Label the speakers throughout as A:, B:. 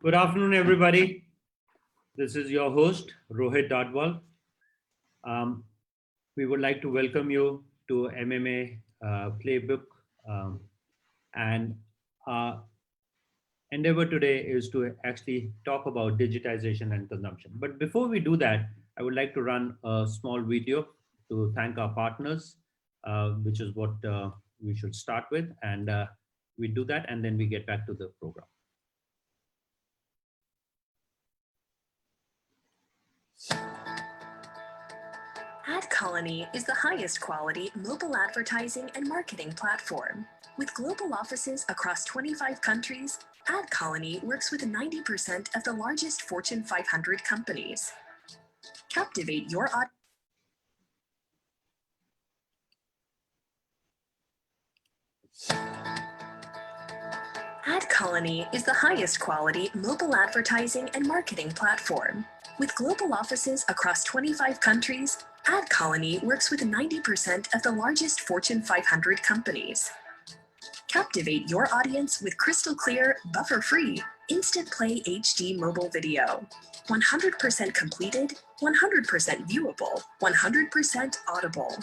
A: Good afternoon, everybody. This is your host, Rohit Dadwal. We would like to welcome you to MMA Playbook. And our endeavor today is to actually talk about digitization and consumption. But before we do that, I would like to run a small video to thank our partners, which is what we should start with. And we do that, and then we get back to the program.
B: AdColony is the highest quality mobile advertising and marketing platform. With global offices across 25 countries, AdColony works with 90% of the largest Fortune 500 companies. Captivate your audience. AdColony is the highest quality mobile advertising and marketing platform. With global offices across 25 countries, AdColony works with 90% of the largest Fortune 500 companies. Captivate your audience with crystal clear, buffer-free, instant play HD mobile video. 100% completed, 100% viewable, 100% audible.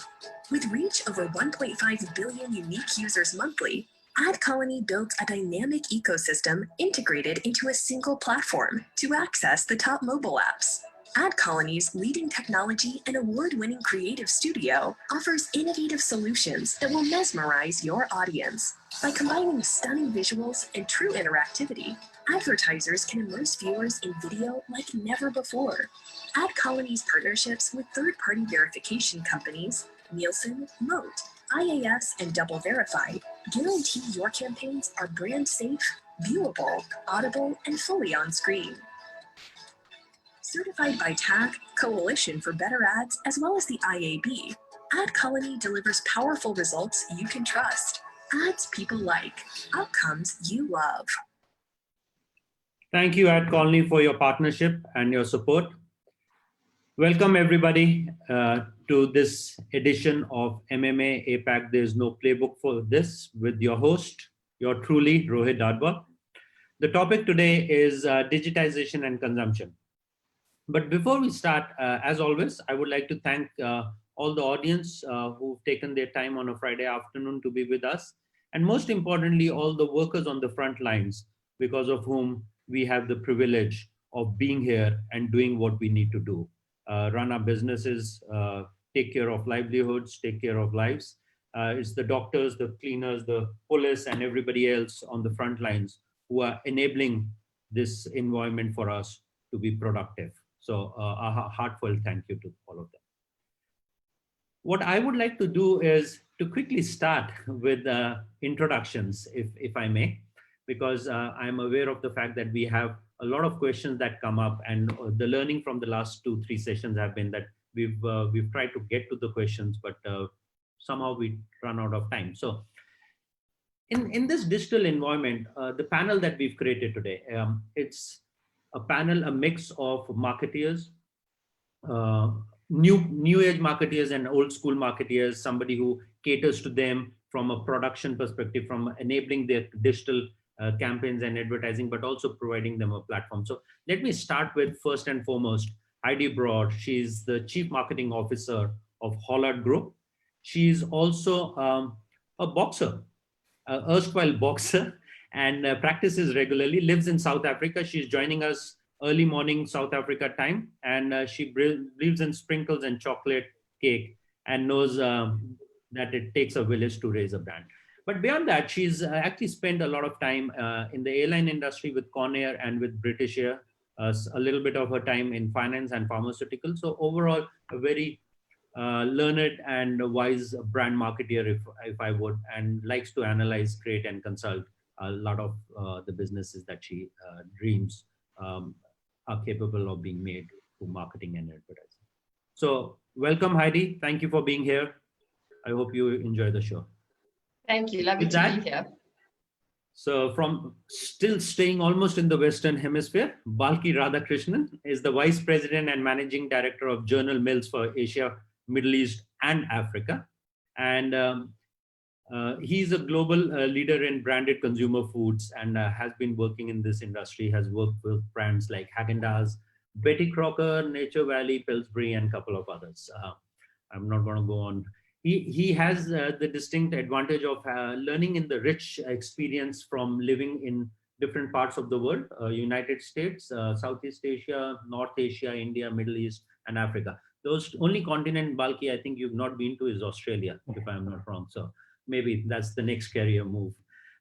B: With reach over 1.5 billion unique users monthly, AdColony builds a dynamic ecosystem integrated into a single platform to access the top mobile apps. AdColony's leading technology and award-winning creative studio offers innovative solutions that will mesmerize your audience. By combining stunning visuals and true interactivity, advertisers can immerse viewers in video like never before. AdColony's partnerships with third-party verification companies, Nielsen, Moat, IAS, and Double Verify, guarantee your campaigns are brand safe, viewable, audible, and fully on screen. Certified by TAG, Coalition for Better Ads, as well as the IAB, AdColony delivers powerful results you can trust. Ads people like, outcomes you love.
A: Thank you, AdColony, for your partnership and your support. Welcome, everybody, to this edition of MMA APAC. There's no playbook for this, with your host, your truly Rohit Dadwal. The topic today is digitization and consumption. But before we start, as always, I would like to thank all the audience who've taken their time on a Friday afternoon to be with us. And most importantly, all the workers on the front lines, because of whom we have the privilege of being here and doing what we need to do. Run our businesses, take care of livelihoods, take care of lives. It's the doctors, the cleaners, the police, and everybody else on the front lines who are enabling this environment for us to be productive. So a heartfelt thank you to all of them. What I would like to do is to quickly start with introductions, if I may, because I'm aware of the fact that we have a lot of questions that come up, and the learning from the last 2-3 sessions have been that we've tried to get to the questions, but somehow we run out of time. So in this digital environment, the panel that we've created today, it's a panel, a mix of marketeers, new age marketeers and old school marketeers, somebody who caters to them from a production perspective, from enabling their digital campaigns and advertising, but also providing them a platform. So let me start with, first and foremost, Heidi Brauer. She's the Chief Marketing Officer of Hollard Group. She's also a boxer, an erstwhile boxer, and practices regularly, lives in South Africa. She's joining us early morning South Africa time, and she believes in sprinkles and chocolate cake, and knows that it takes a village to raise a brand. But beyond that, she's actually spent a lot of time in the airline industry with Conair and with British Air, a little bit of her time in finance and pharmaceuticals. So overall, a very learned and wise brand marketeer, if I would, and likes to analyze, create, and consult a lot of the businesses that she dreams are capable of being made through marketing and advertising. So welcome, Heidi. Thank you for being here. I hope you enjoy the show.
C: Thank you. Lovely to be here.
A: So from still staying almost in the Western Hemisphere, Balki Radhakrishnan is the Vice President and Managing Director of Journal Mills for Asia, Middle East, and Africa. And He's a global leader in branded consumer foods and has been working in this industry, has worked with brands like Haagen-Dazs, Betty Crocker, Nature Valley, Pillsbury, and a couple of others. I'm not going to go on. He has the distinct advantage of learning in the rich experience from living in different parts of the world, United States, Southeast Asia, North Asia, India, Middle East, and Africa. Those only continent, Balki, I think you've not been to is Australia, if I'm not wrong. So maybe that's the next career move.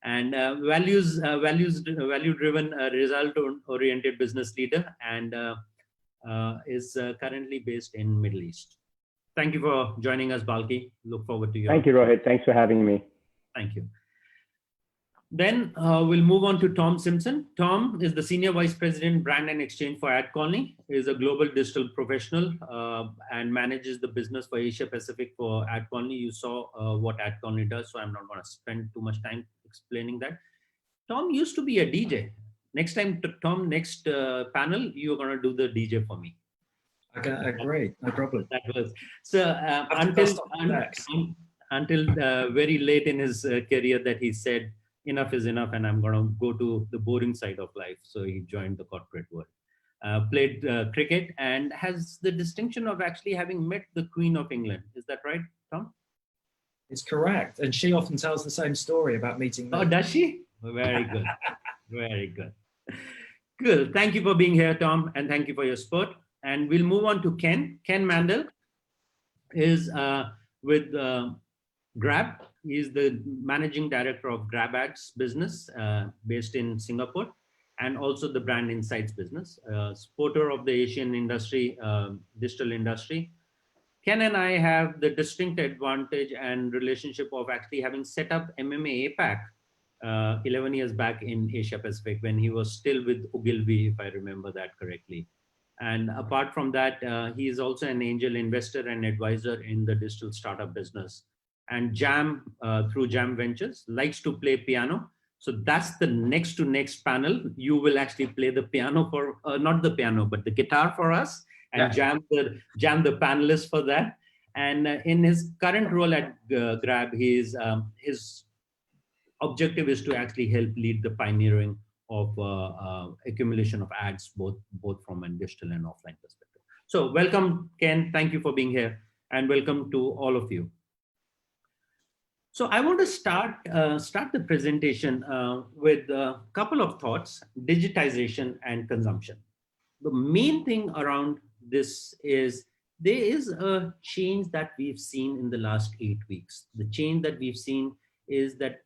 A: And value-driven, result-oriented business leader, and is currently based in Middle East. Thank you for joining us, Balki. Look forward to you.
D: Thank you, Rohit. Thanks for having me.
A: Thank you. Then we'll move on to Tom Simpson. Tom is the Senior Vice President, Brand and Exchange for AdColony. He is a global digital professional and manages the business for Asia Pacific for AdColony. You saw what AdColony does, so I'm not going to spend too much time explaining that. Tom used to be a DJ. Next time, Tom, next panel, you're going to do the DJ for me.
E: Okay, great, no problem.
A: That was so until very late in his career that he said enough is enough and I'm going to go to the boring side of life. So he joined the corporate world, played cricket, and has the distinction of actually having met the Queen of England. Is that right, Tom?
E: It's correct, and she often tells the same story about meeting me.
A: Oh, does she? Very good. Very good. Good. Thank you for being here, Tom, and thank you for your support. And we'll move on to Ken. Ken Mandel is with Grab. He's the managing director of GrabAds business based in Singapore, and also the Brand Insights business, supporter of the Asian industry, digital industry. Ken and I have the distinct advantage and relationship of actually having set up MMA APAC 11 years back in Asia Pacific when he was still with Ogilvy, if I remember that correctly. And apart from that, he is also an angel investor and advisor in the digital startup business. And Jam, through Jam Ventures, likes to play piano. So that's the next to next panel. You will actually play the piano for, not the piano, but the guitar for us, and Jam the panelists for that. And in his current role at Grab, his objective is to actually help lead the pioneering of accumulation of ads, both from a digital and offline perspective. So welcome, Ken. Thank you for being here, and welcome to all of you. So I want to start the presentation with a couple of thoughts: digitization and consumption. The main thing around this is there is a change that we've seen in the last 8 weeks. The change that we've seen is that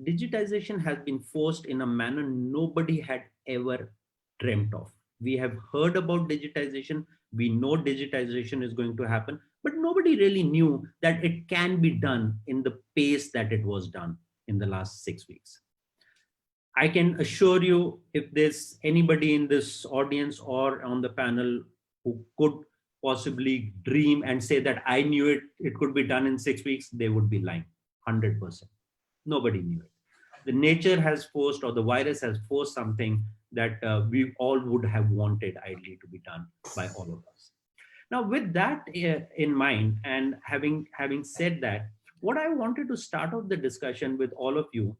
A: digitization has been forced in a manner nobody had ever dreamt of. We have heard about digitization. We know digitization is going to happen, but nobody really knew that it can be done in the pace that it was done in the last 6 weeks. I can assure you, if there's anybody in this audience or on the panel who could possibly dream and say that I knew it could be done in 6 weeks, they would be lying, 100%. Nobody knew it. The nature has forced, or the virus has forced something that we all would have wanted ideally to be done by all of us. Now, with that in mind, and having said that, what I wanted to start off the discussion with all of you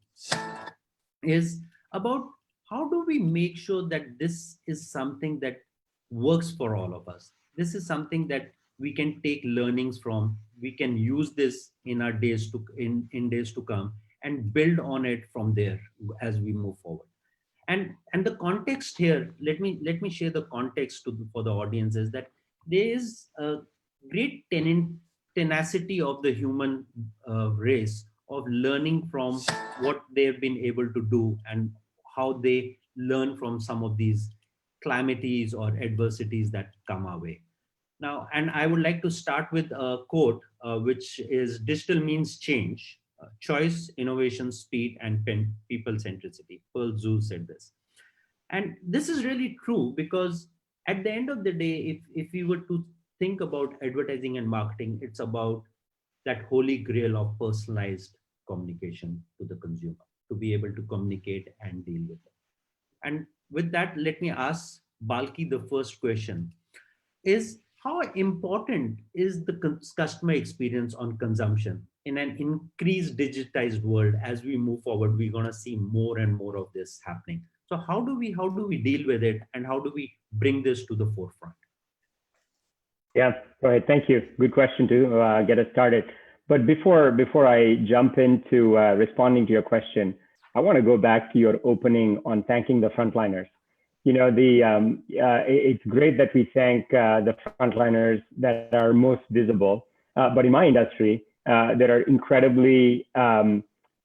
A: is about how do we make sure that this is something that works for all of us. This is something that we can take learnings from. We can use this in our days to come and build on it from there as we move forward. And the context here, let me share the context for the audience, is that there is a great tenacity of the human race of learning from what they've been able to do and how they learn from some of these calamities or adversities that come our way. Now, and I would like to start with a quote, which is digital means change, choice, innovation, speed, and people centricity. Pearl Zhu said this. And this is really true because at the end of the day, if we were to think about advertising and marketing, it's about that holy grail of personalized communication to the consumer, to be able to communicate and deal with it. And with that, let me ask Balki the first question is, how important is the customer experience on consumption in an increased digitized world, as we move forward, we're going to see more and more of this happening. So how do we deal with it, and how do we bring this to the forefront?
D: Yeah, go ahead. Thank you. Good question to get us started. But before I jump into responding to your question, I want to go back to your opening on thanking the frontliners. You know, it's great that we thank the frontliners that are most visible. But in my industry, there are incredibly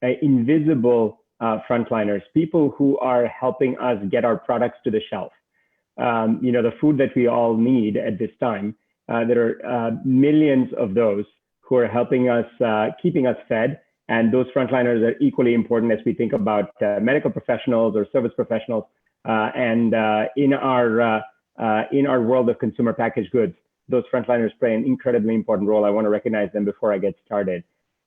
D: invisible frontliners, people who are helping us get our products to the shelf. You know, the food that we all need at this time. There are millions of those who are helping us, keeping us fed. And those frontliners are equally important as we think about medical professionals or service professionals. And in our world of consumer packaged goods, those frontliners play an incredibly important role. I want to recognize them before I get started.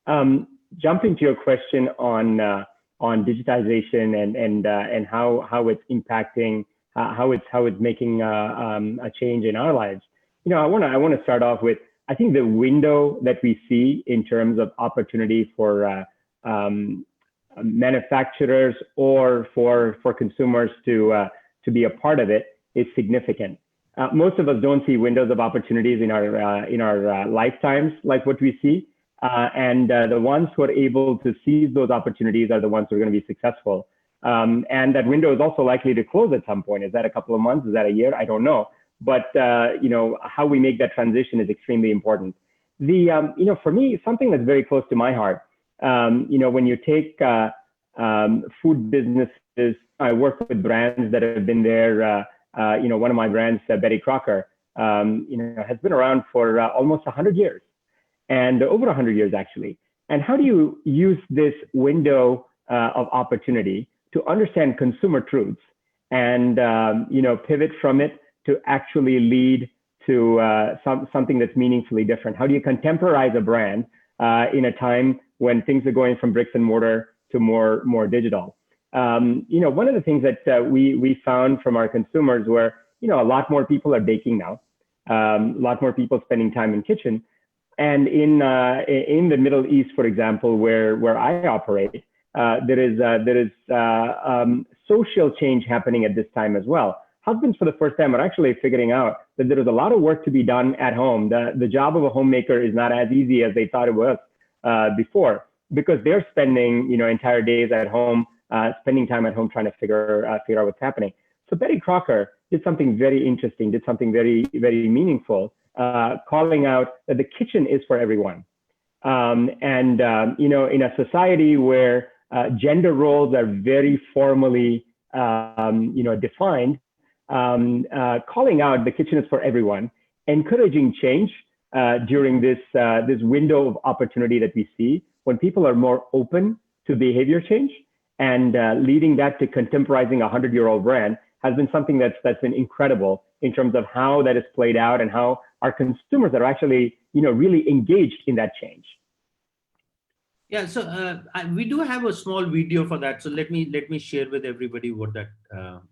D: Jumping to your question on digitization and how it's impacting, how it's making a change in our lives. You know, I want to start off with, I think the window that we see in terms of opportunity for manufacturers or for consumers to be a part of it is significant. Most of us don't see windows of opportunities in our lifetimes like what we see, and the ones who are able to seize those opportunities are the ones who are going to be successful. And that window is also likely to close at some point. Is that a couple of months? Is that a year? I don't know. But you know, how we make that transition is extremely important. You know, for me, something that's very close to my heart. You know, when you take food businesses, I work with brands that have been there. You know, one of my brands, Betty Crocker, you know, has been around for almost 100 years, and over 100 years actually. And how do you use this window of opportunity to understand consumer truths and you know, pivot from it to actually lead to something that's meaningfully different? How do you contemporize a brand in a time when things are going from bricks and mortar to more digital? You know, one of the things that we found from our consumers were, you know, a lot more people are baking now, a lot more people spending time in kitchen. And in the Middle East, for example, where I operate, there is social change happening at this time as well. Husbands, for the first time, are actually figuring out that there is a lot of work to be done at home. The job of a homemaker is not as easy as they thought it was before, because they're spending, you know, entire days at home, spending time at home trying to figure out what's happening. So Betty Crocker did something very interesting, did something very, very meaningful, calling out that the kitchen is for everyone. You know, in a society where gender roles are very formally, you know, defined, calling out the kitchen is for everyone, encouraging change during this window of opportunity that we see when people are more open to behavior change, and leading that to contemporizing a 100-year-old brand has been something that's been incredible in terms of how that has played out and how our consumers are actually, you know, really engaged in that change.
A: Yeah, so we do have a small video for that. So let me share with everybody what that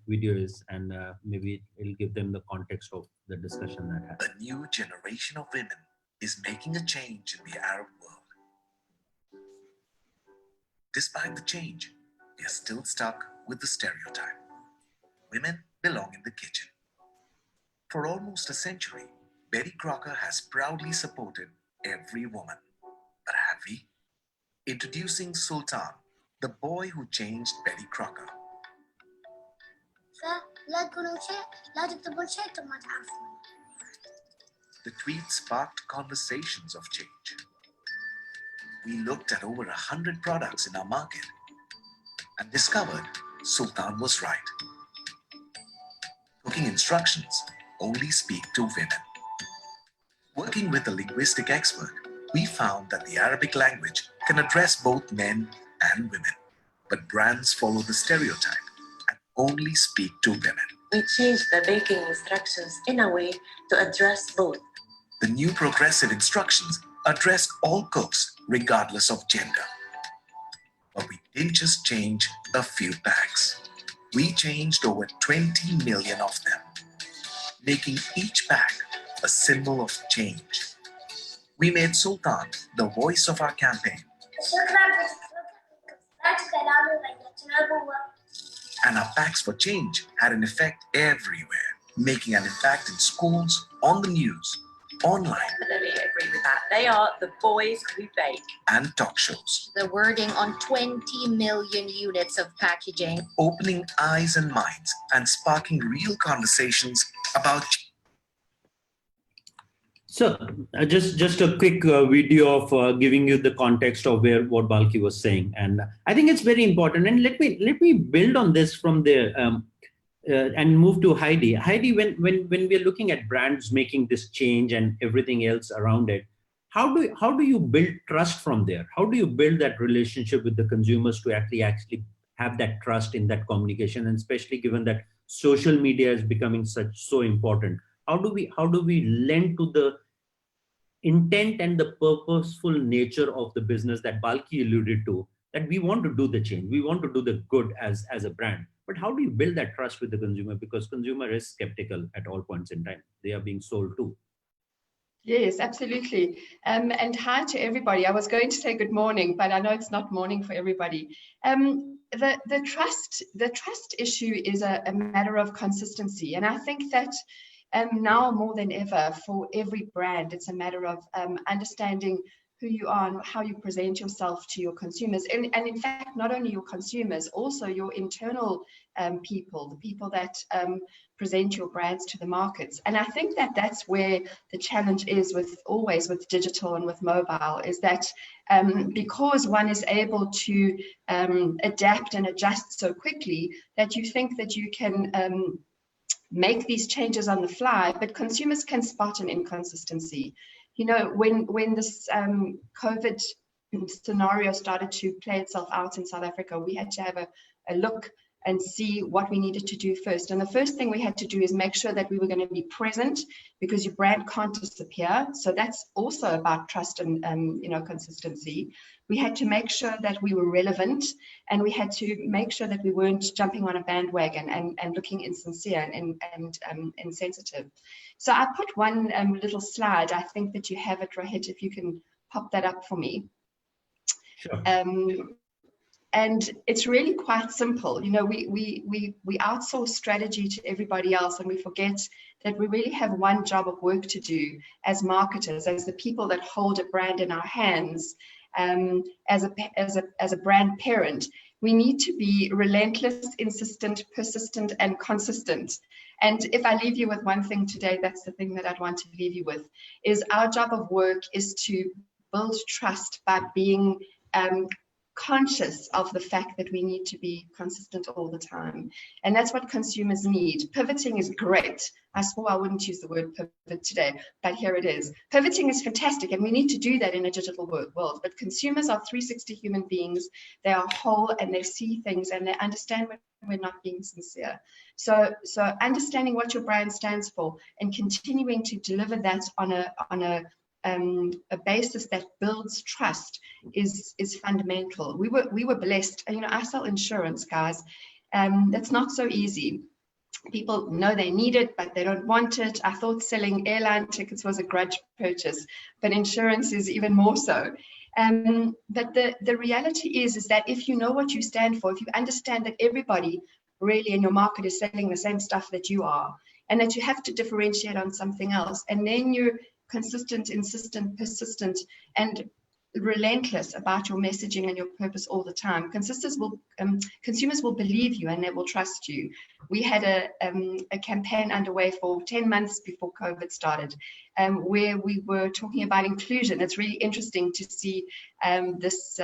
A: video is, and maybe it'll give them the context of the discussion that happened.
F: A new generation of women is making a change in the Arab world. Despite the change, they are still stuck with the stereotype. Women belong in the kitchen. For almost a century, Betty Crocker has proudly supported every woman. But have we? Introducing Sultan, the boy who changed Betty Crocker. The tweet sparked conversations of change. We looked at over 100 products in our market and discovered Sultan was right. Cooking instructions only speak to women. Working with a linguistic expert, we found that the Arabic language can address both men and women, but brands follow the stereotype and only speak to women.
G: We changed the baking instructions in a way to address both.
F: The new progressive instructions address all cooks regardless of gender. But we didn't just change a few packs. We changed over 20 million of them, making each pack a symbol of change. We made Sultan the voice of our campaign. And our packs for change had an effect everywhere, making an impact in schools, on the news, online.
G: Definitely agree with that. They are the boys who bake.
F: And talk shows.
H: The wording on 20 million units of packaging.
F: Opening eyes and minds and sparking real conversations about.
A: So just a quick video of giving you the context of what Balki was saying, and I think it's very important. And let me build on this from there and move to Heidi. Heidi, when we're looking at brands making this change and everything else around it, how do you build trust from there? How do you build that relationship with the consumers to actually have that trust in that communication, and especially given that social media is becoming so important? How do we lend to the intent and the purposeful nature of the business that Balki alluded to, that we want to do the change, we want to do the good as a brand? But how do you build that trust with the consumer? Because consumer is skeptical at all points in time. They are being sold to.
C: Yes, absolutely. And hi to everybody. I was going to say good morning, but I know it's not morning for everybody. The trust issue is a matter of consistency, and I think that now more than ever, for every brand, it's a matter of understanding who you are and how you present yourself to your consumers. And in fact, not only your consumers, also your internal people, the people that present your brands to the markets. And I think that that's where the challenge is always with digital and with mobile, is that because one is able to adapt and adjust so quickly, that you think that you can make these changes on the fly, but consumers can spot an inconsistency. You know, when this COVID scenario started to play itself out in South Africa, we had to have a look and see what we needed to do first. And the first thing we had to do is make sure that we were going to be present, because your brand can't disappear. So that's also about trust and consistency. We had to make sure that we were relevant, and we had to make sure that we weren't jumping on a bandwagon and looking insincere and insensitive. So I put one little slide. I think that you have it, Rohit, if you can pop that up for me.
A: Sure.
C: And it's really quite simple. You know, we outsource strategy to everybody else, and we forget that we really have one job of work to do as marketers, as the people that hold a brand in our hands, as a brand parent. We need to be relentless, insistent, persistent, and consistent. And if I leave you with one thing today, that's the thing that I'd want to leave you with, is our job of work is to build trust by being conscious of the fact that we need to be consistent all the time. And that's what consumers need. Pivoting is great. I swore I wouldn't use the word pivot today, but here it is. Pivoting is fantastic, and we need to do that in a digital world. But consumers are 360 human beings. They are whole, and they see things, and they understand when we're not being sincere. So understanding what your brand stands for and continuing to deliver that on a basis that builds trust is fundamental. We were blessed. You know, I sell insurance, guys. That's not so easy. People know they need it, but they don't want it. I thought selling airline tickets was a grudge purchase, but insurance is even more so. But the reality is that if you know what you stand for, if you understand that everybody really in your market is selling the same stuff that you are, and that you have to differentiate on something else, and then you're consistent, insistent, persistent, and relentless about your messaging and your purpose all the time, consumers will believe you, and they will trust you. We had a campaign underway for 10 months before COVID started, where we were talking about inclusion. It's really interesting to see this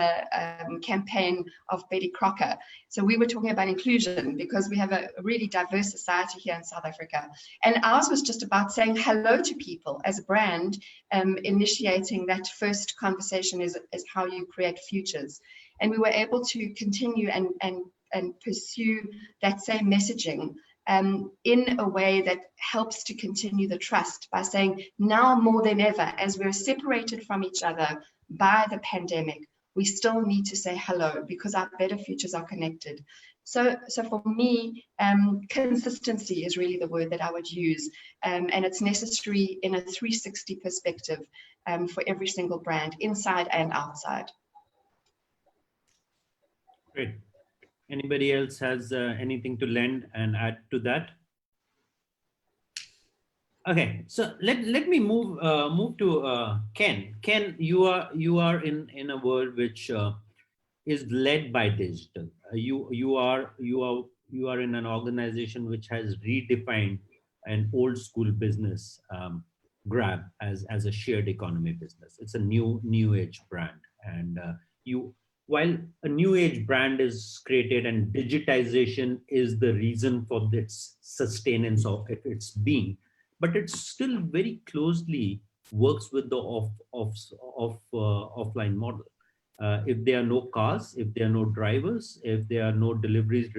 C: campaign of Betty Crocker. So we were talking about inclusion because we have a really diverse society here in South Africa. And ours was just about saying hello to people as a brand, initiating that first conversation is how you create futures. And we were able to continue and pursue that same messaging in a way that helps to continue the trust by saying, now more than ever, as we're separated from each other by the pandemic, we still need to say hello because our better futures are connected. So for me, consistency is really the word that I would use, and it's necessary in a 360 perspective for every single brand, inside and outside.
A: Great. Anybody else has anything to lend and add to that? Okay, so let me move to Ken. Ken, you are in a world which is led by digital. You are in an organization which has redefined an old school business, Grab, as a shared economy business. It's a new age brand, and while a new age brand is created and digitization is the reason for its sustenance of its being, but it still very closely works with the offline model. If there are no cars, if there are no drivers, if there are no delivery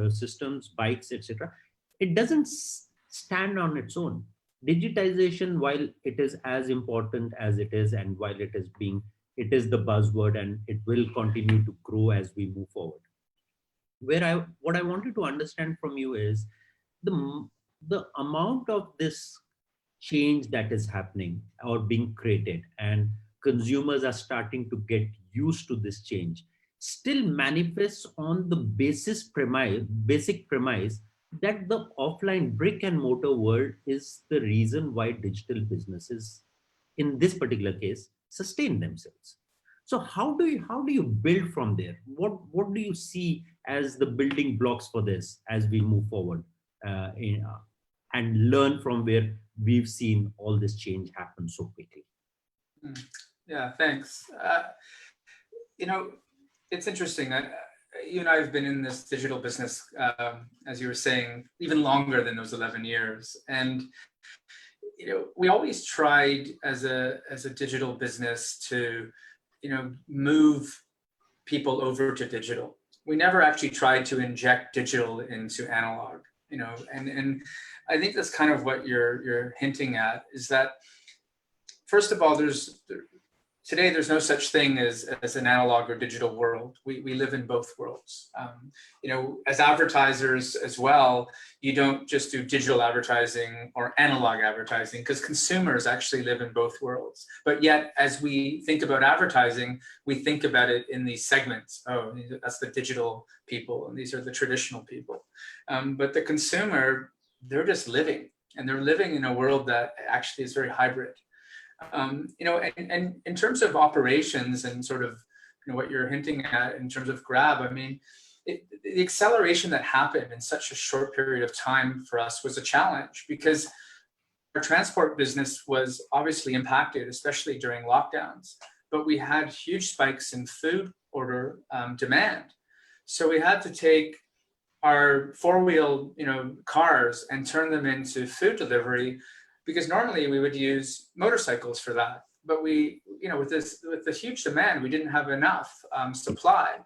A: systems, bikes, etc., it doesn't stand on its own. Digitization, while it is as important as it is, and while it is the buzzword, and it will continue to grow as we move forward. What I wanted to understand from you is the amount of this change that is happening or being created, and consumers are starting to get used to this change, still manifests on the basic premise that the offline brick and mortar world is the reason why digital businesses, in this particular case, sustain themselves. So how do you build from there? What do you see as the building blocks for this as we move forward and learn from where we've seen all this change happen so quickly?
I: Yeah, thanks. It's interesting. You and I have been in this digital business, as you were saying, even longer than those 11 years. And we always tried as a digital business to move people over to digital. We never actually tried to inject digital into analog. And I think that's kind of what you're hinting at, is that first of all, today there's no such thing as an analog or digital world. We live in both worlds. As advertisers as well, you don't just do digital advertising or analog advertising, because consumers actually live in both worlds. But yet, as we think about advertising, we think about it in these segments. Oh, that's the digital people, and these are the traditional people. But the consumer, they're just living, and they're living in a world that actually is very hybrid. And in terms of operations and sort of what you're hinting at in terms of Grab, I mean, the acceleration that happened in such a short period of time for us was a challenge, because our transport business was obviously impacted, especially during lockdowns, but we had huge spikes in food order demand. So we had to take our four-wheel cars and turn them into food delivery, because normally we would use motorcycles for that. But with the huge demand, we didn't have enough supply.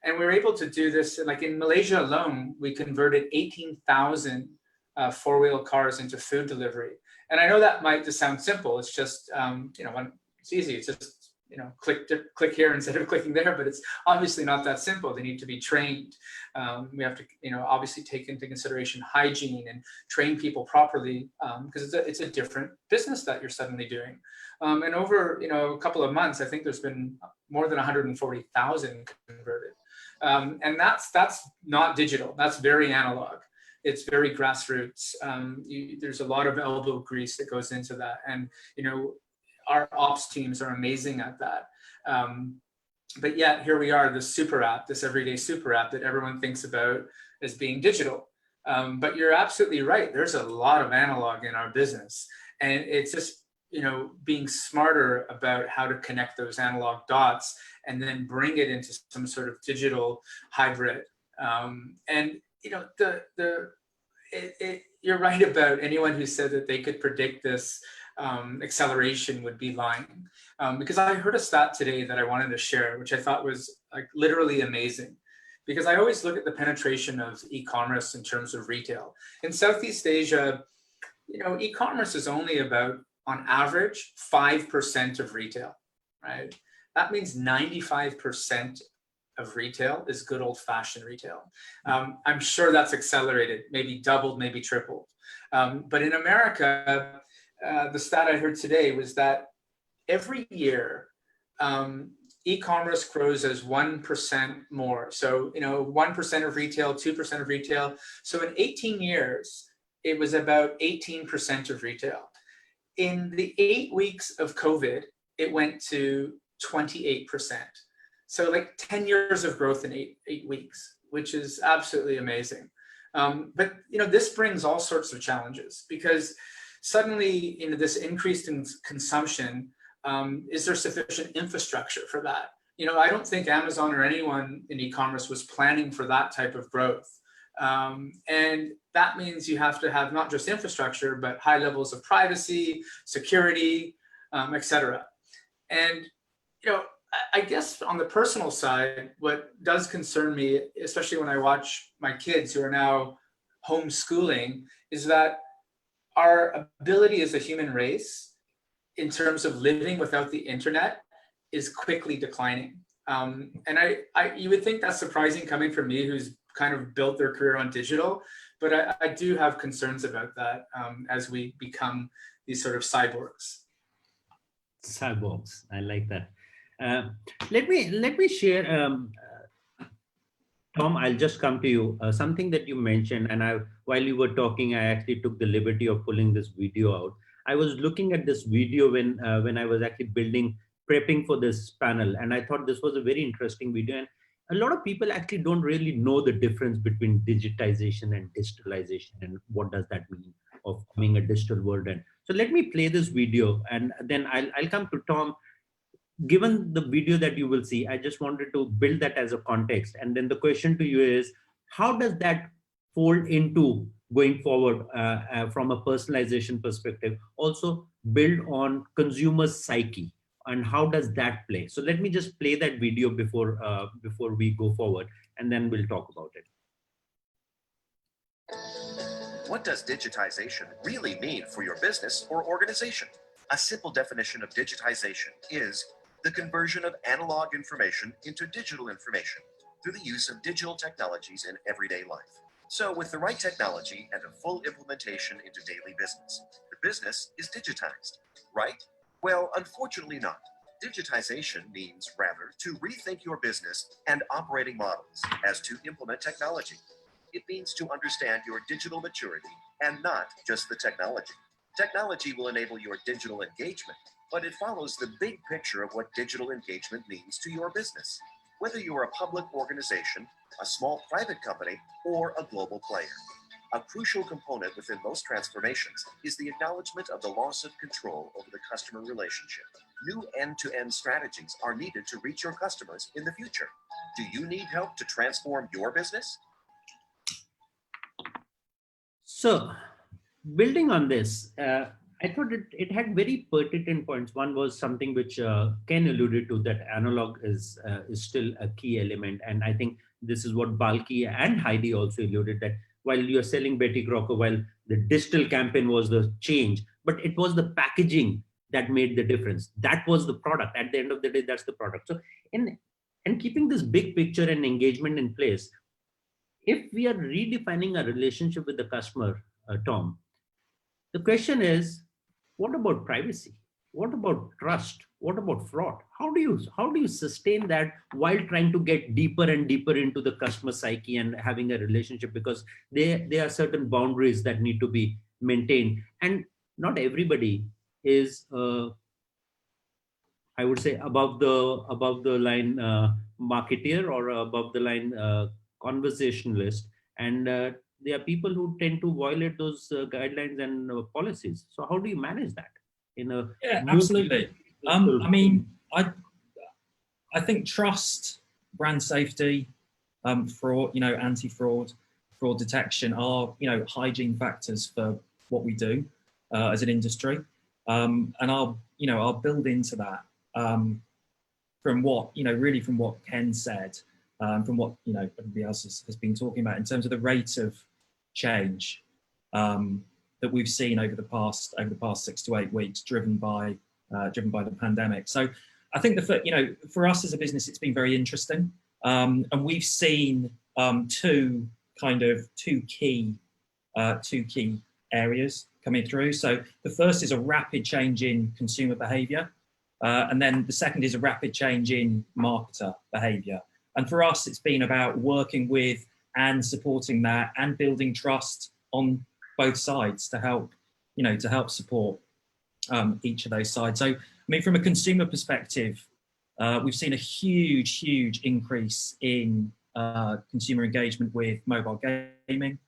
I: And we were able to do this, like in Malaysia alone, we converted 18,000 four-wheel cars into food delivery. And I know that might just sound simple. It's just, it's easy. It's just, click here instead of clicking there, but it's obviously not that simple. They need to be trained. We have to, obviously take into consideration hygiene and train people properly, because it's a different business that you're suddenly doing. And over, a couple of months, I think there's been more than 140,000 converted. And that's not digital. That's very analog. It's very grassroots. There's a lot of elbow grease that goes into that. And, our ops teams are amazing at that. But yet here we are, this super app, this everyday super app that everyone thinks about as being digital. But you're absolutely right. There's a lot of analog in our business. And it's just, being smarter about how to connect those analog dots and then bring it into some sort of digital hybrid. You're right about anyone who said that they could predict this acceleration would be lying, because I heard a stat today that I wanted to share, which I thought was like literally amazing, because I always look at the penetration of e-commerce in terms of retail. In Southeast Asia, e-commerce is only about, on average, 5% of retail, right? That means 95% of retail is good old-fashioned retail. I'm sure that's accelerated, maybe doubled, maybe tripled. But in America, the stat I heard today was that every year, e-commerce grows as 1% more. So, 1% of retail, 2% of retail. So in 18 years, it was about 18% of retail. In the 8 weeks of COVID, it went to 28%. So like 10 years of growth in eight weeks, which is absolutely amazing. But this brings all sorts of challenges, because suddenly, this increase in consumption, is there sufficient infrastructure for that? I don't think Amazon or anyone in e-commerce was planning for that type of growth. And that means you have to have not just infrastructure, but high levels of privacy, security, et cetera. And, I guess on the personal side, what does concern me, especially when I watch my kids who are now homeschooling, is that our ability as a human race in terms of living without the internet is quickly declining. And you would think that's surprising coming from me, who's kind of built their career on digital, but I do have concerns about that as we become these sort of cyborgs.
A: Cyborgs, I like that. Let me share, Tom, I'll just come to you. Something that you mentioned, and while you were talking, I actually took the liberty of pulling this video out. I was looking at this video when I was actually prepping for this panel, and I thought this was a very interesting video. And a lot of people actually don't really know the difference between digitization and digitalization, and what does that mean of coming a digital world. And so let me play this video, and then I'll come to Tom. Given the video that you will see, I just wanted to build that as a context. And then the question to you is, how does that fold into going forward from a personalization perspective, also build on consumers' psyche, and how does that play? So let me just play that video before we go forward, and then we'll talk about it.
F: What does digitization really mean for your business or organization? A simple definition of digitization is the conversion of analog information into digital information through the use of digital technologies in everyday life. So with the right technology and a full implementation into daily business, the business is digitized, right? Well, unfortunately not. Digitization means rather to rethink your business and operating models as to implement technology. It means to understand your digital maturity and not just the technology. Technology will enable your digital engagement, but it follows the big picture of what digital engagement means to your business. Whether you're a public organization, a small private company, or a global player. A crucial component within most transformations is the acknowledgement of the loss of control over the customer relationship. New end-to-end strategies are needed to reach your customers in the future. Do you need help to transform your business?
A: So, building on this, I thought it had very pertinent points. One was something which Ken alluded to, that analog is still a key element. And I think this is what Balki and Heidi also alluded, that while you're selling Betty Crocker, while the digital campaign was the change, but it was the packaging that made the difference. That was the product. At the end of the day, that's the product. So and keeping this big picture and engagement in place, if we are redefining a relationship with the customer, Tom, the question is, what about privacy? What about trust? What about fraud? How do you sustain that while trying to get deeper and deeper into the customer psyche and having a relationship? Because there are certain boundaries that need to be maintained, and not everybody is, I would say, above the line marketeer or above the line conversationalist, and there are people who tend to violate those guidelines and policies. So how do you manage that in a—
E: Yeah, absolutely. I mean, I think trust, brand safety, fraud, anti-fraud, fraud detection are, hygiene factors for what we do as an industry. And I'll build into that from what, really from what Ken said, from what, everybody else has been talking about in terms of the rate of change that we've seen over the past 6 to 8 weeks, driven by the pandemic. So I think for us as a business, it's been very interesting. And we've seen two key areas coming through. So the first is a rapid change in consumer behavior. And then the second is a rapid change in marketer behavior. And for us, it's been about working with and supporting that and building trust on both sides to help, to help support each of those sides. So, I mean, from a consumer perspective, we've seen a huge increase in consumer engagement with mobile gaming,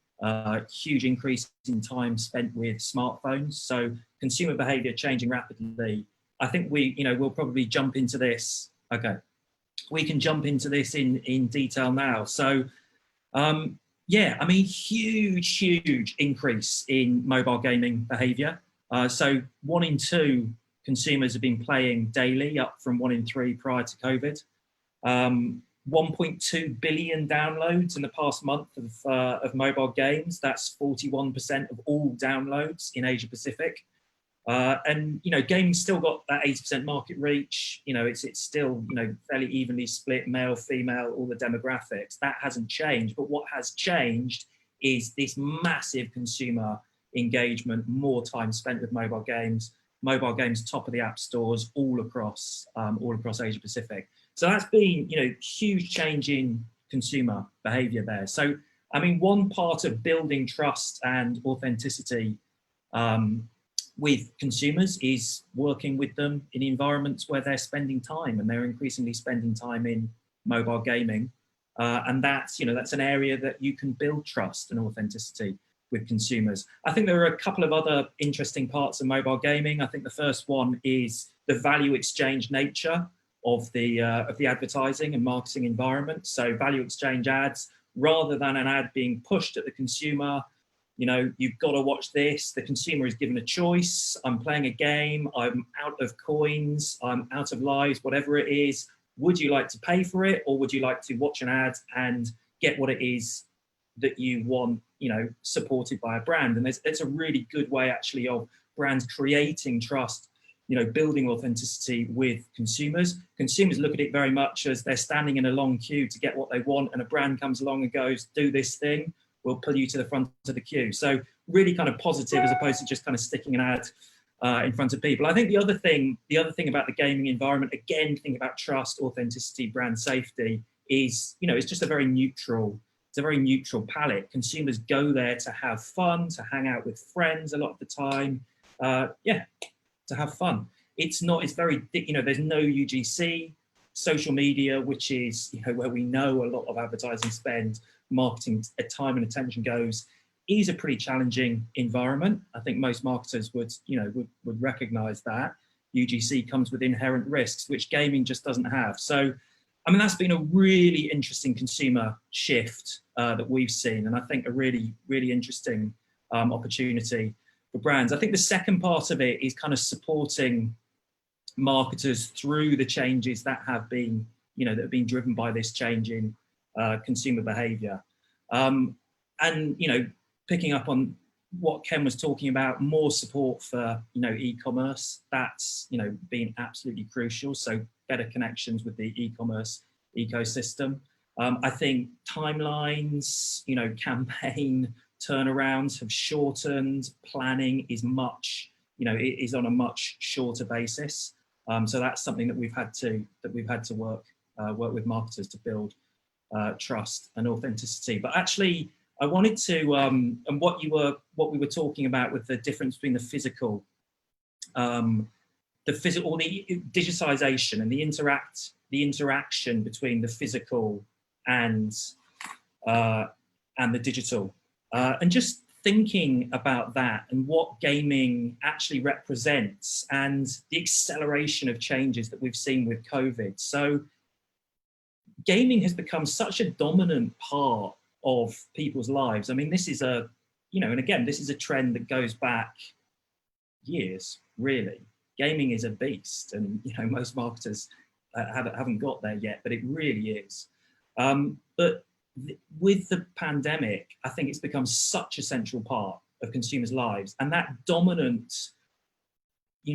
E: huge increase in time spent with smartphones. So consumer behavior changing rapidly. I think we'll probably jump into this. Okay, we can jump into this in detail now. So, yeah, I mean, huge increase in mobile gaming behavior. So 1 in 2 consumers have been playing daily, up from 1 in 3 prior to COVID. 1.2 billion downloads in the past month of mobile games. That's 41% of all downloads in Asia Pacific. And gaming's still got that 80% market reach. It's still fairly evenly split, male, female, all the demographics. That hasn't changed. But what has changed is this massive consumer engagement, more time spent with mobile games. Mobile games top of the app stores all across Asia Pacific. So that's been huge change in consumer behavior there. So I mean, one part of building trust and authenticity with consumers is working with them in environments where they're spending time, and they're increasingly spending time in mobile gaming. And that's an area that you can build trust and authenticity with consumers. I think there are a couple of other interesting parts of mobile gaming. I think the first one is the value exchange nature of the advertising and marketing environment. So value exchange ads, rather than an ad being pushed at the consumer, you've got to watch this. The consumer is given a choice. I'm playing a game. I'm out of coins. I'm out of lives, whatever it is. Would you like to pay for it, or would you like to watch an ad and get what it is that you want, supported by a brand? And it's a really good way actually of brands creating trust, building authenticity with consumers. Consumers look at it very much as they're standing in a long queue to get what they want, and a brand comes along and goes, do this thing, we'll pull you to the front of the queue. So really kind of positive, as opposed to just kind of sticking an ad in front of people. I think the other thing about the gaming environment, again, think about trust, authenticity, brand safety, is, it's just a very neutral palette. Consumers go there to have fun, to hang out with friends a lot of the time. To have fun. It's very, there's no UGC. Social media, which is, where we know a lot of advertising spend, marketing time and attention goes, is a pretty challenging environment. I think most marketers would recognize that. UGC comes with inherent risks, which gaming just doesn't have. So, I mean, that's been a really interesting consumer shift that we've seen, and I think a really interesting opportunity for brands. I think the second part of it is kind of supporting marketers through the changes that have been, that have been driven by this change in consumer behavior. And, picking up on what Ken was talking about, more support for, e-commerce, that's, been absolutely crucial. So better connections with the e-commerce ecosystem. I think timelines, campaign turnarounds have shortened. Planning is is on a much shorter basis. So that's something that we've had to work with marketers to build trust and authenticity. But actually, I wanted to and what we were talking about with the difference between the physical, the digitization and the interaction between the physical and the digital. And just thinking about that and what gaming actually represents and the acceleration of changes that we've seen with COVID. So gaming has become such a dominant part of people's lives. I mean, this is and again, this is a trend that goes back years, really. Gaming is a beast, and most marketers haven't got there yet, but it really is. But with the pandemic, I think it's become such a central part of consumers' lives, and that dominant,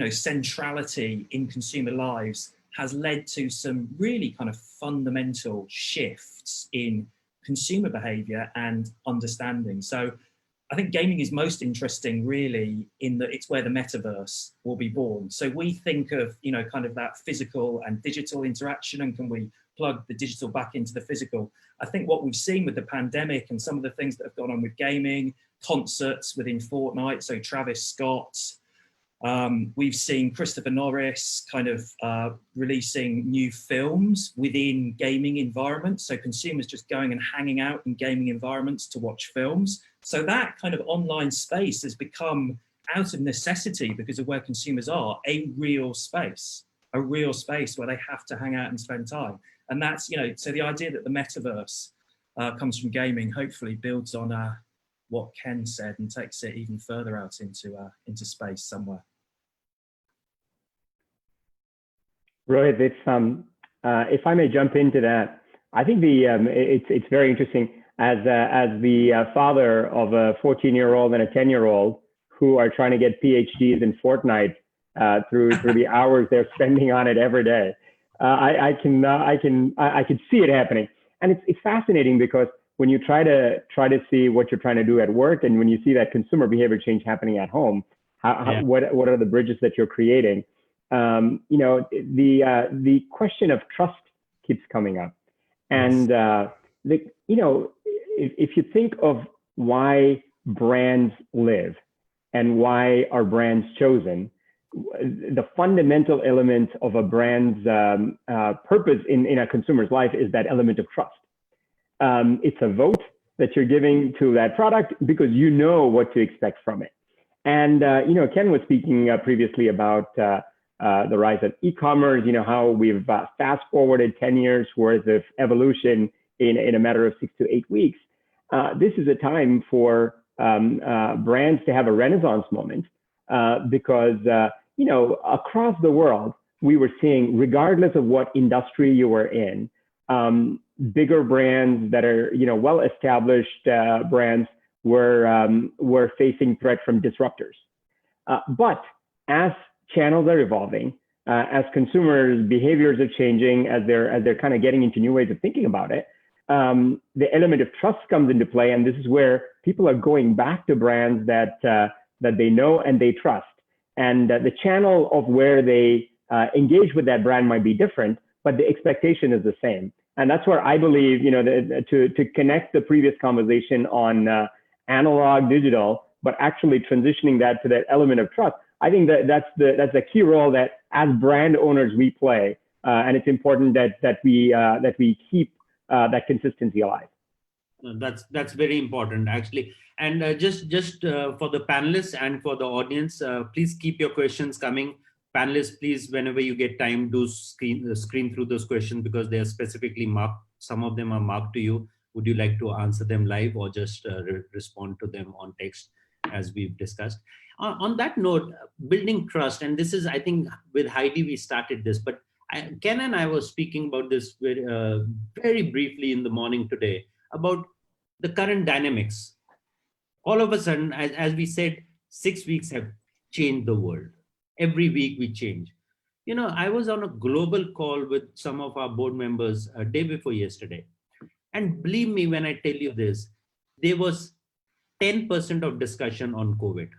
E: centrality in consumer lives has led to some really kind of fundamental shifts in consumer behavior and understanding. So I think gaming is most interesting really in that it's where the metaverse will be born. So we think of, you know, kind of that physical and digital interaction, and can we plug the digital back into the physical? I think what we've seen with the pandemic and some of the things that have gone on with gaming, concerts within Fortnite, so Travis Scott, we've seen Christopher Norris kind of releasing new films within gaming environments. So consumers just going and hanging out in gaming environments to watch films. So that kind of online space has become, out of necessity because of where consumers are, a real space where they have to hang out and spend time. And that's, you know, so the idea that the metaverse comes from gaming hopefully builds on what Ken said and takes it even further out into space somewhere.
D: Rohit, if I may jump into that, I think it's very interesting as the father of a 14-year-old and a 10-year-old who are trying to get PhDs in Fortnite through the hours they're spending on it every day. I can see it happening, and it's fascinating because when you try to see what you're trying to do at work, and when you see that consumer behavior change happening at home, what are the bridges that you're creating? You know, the question of trust keeps coming up, and you know, if you think of why brands live and why are brands chosen, the fundamental element of a brand's purpose in a consumer's life is that element of trust. It's a vote that you're giving to that product because you know what to expect from it. And, you know, Ken was speaking previously about the rise of e-commerce, you know, how we've fast forwarded 10 years worth of evolution in a matter of 6 to 8 weeks. This is a time for brands to have a renaissance moment because, you know, across the world, we were seeing, regardless of what industry you were in, bigger brands that are, you know, well-established brands were facing threat from disruptors. But as channels are evolving, as consumers' behaviors are changing, as they're kind of getting into new ways of thinking about it, the element of trust comes into play, and this is where people are going back to brands that they know and they trust. And the channel of where they engage with that brand might be different, but the expectation is the same. And that's where I believe, you know, to connect the previous conversation on analog digital, but actually transitioning that to that element of trust, I think that's the key role that as brand owners we play, and it's important that we keep that consistency alive.
A: That's very important, actually. And just for the panelists and for the audience, please keep your questions coming. Panelists, please, whenever you get time, do screen through those questions because they are specifically marked. Some of them are marked to you. Would you like to answer them live or just respond to them on text as we've discussed? On that note, building trust, and this is, I think, with Heidi, we started this, but Ken and I were speaking about this very briefly in the morning today about the current dynamics. All of a sudden, as we said, 6 weeks have changed the world. Every week we change. You know, I was on a global call with some of our board members a day before yesterday. And believe me when I tell you this, there was 10% of discussion on COVID.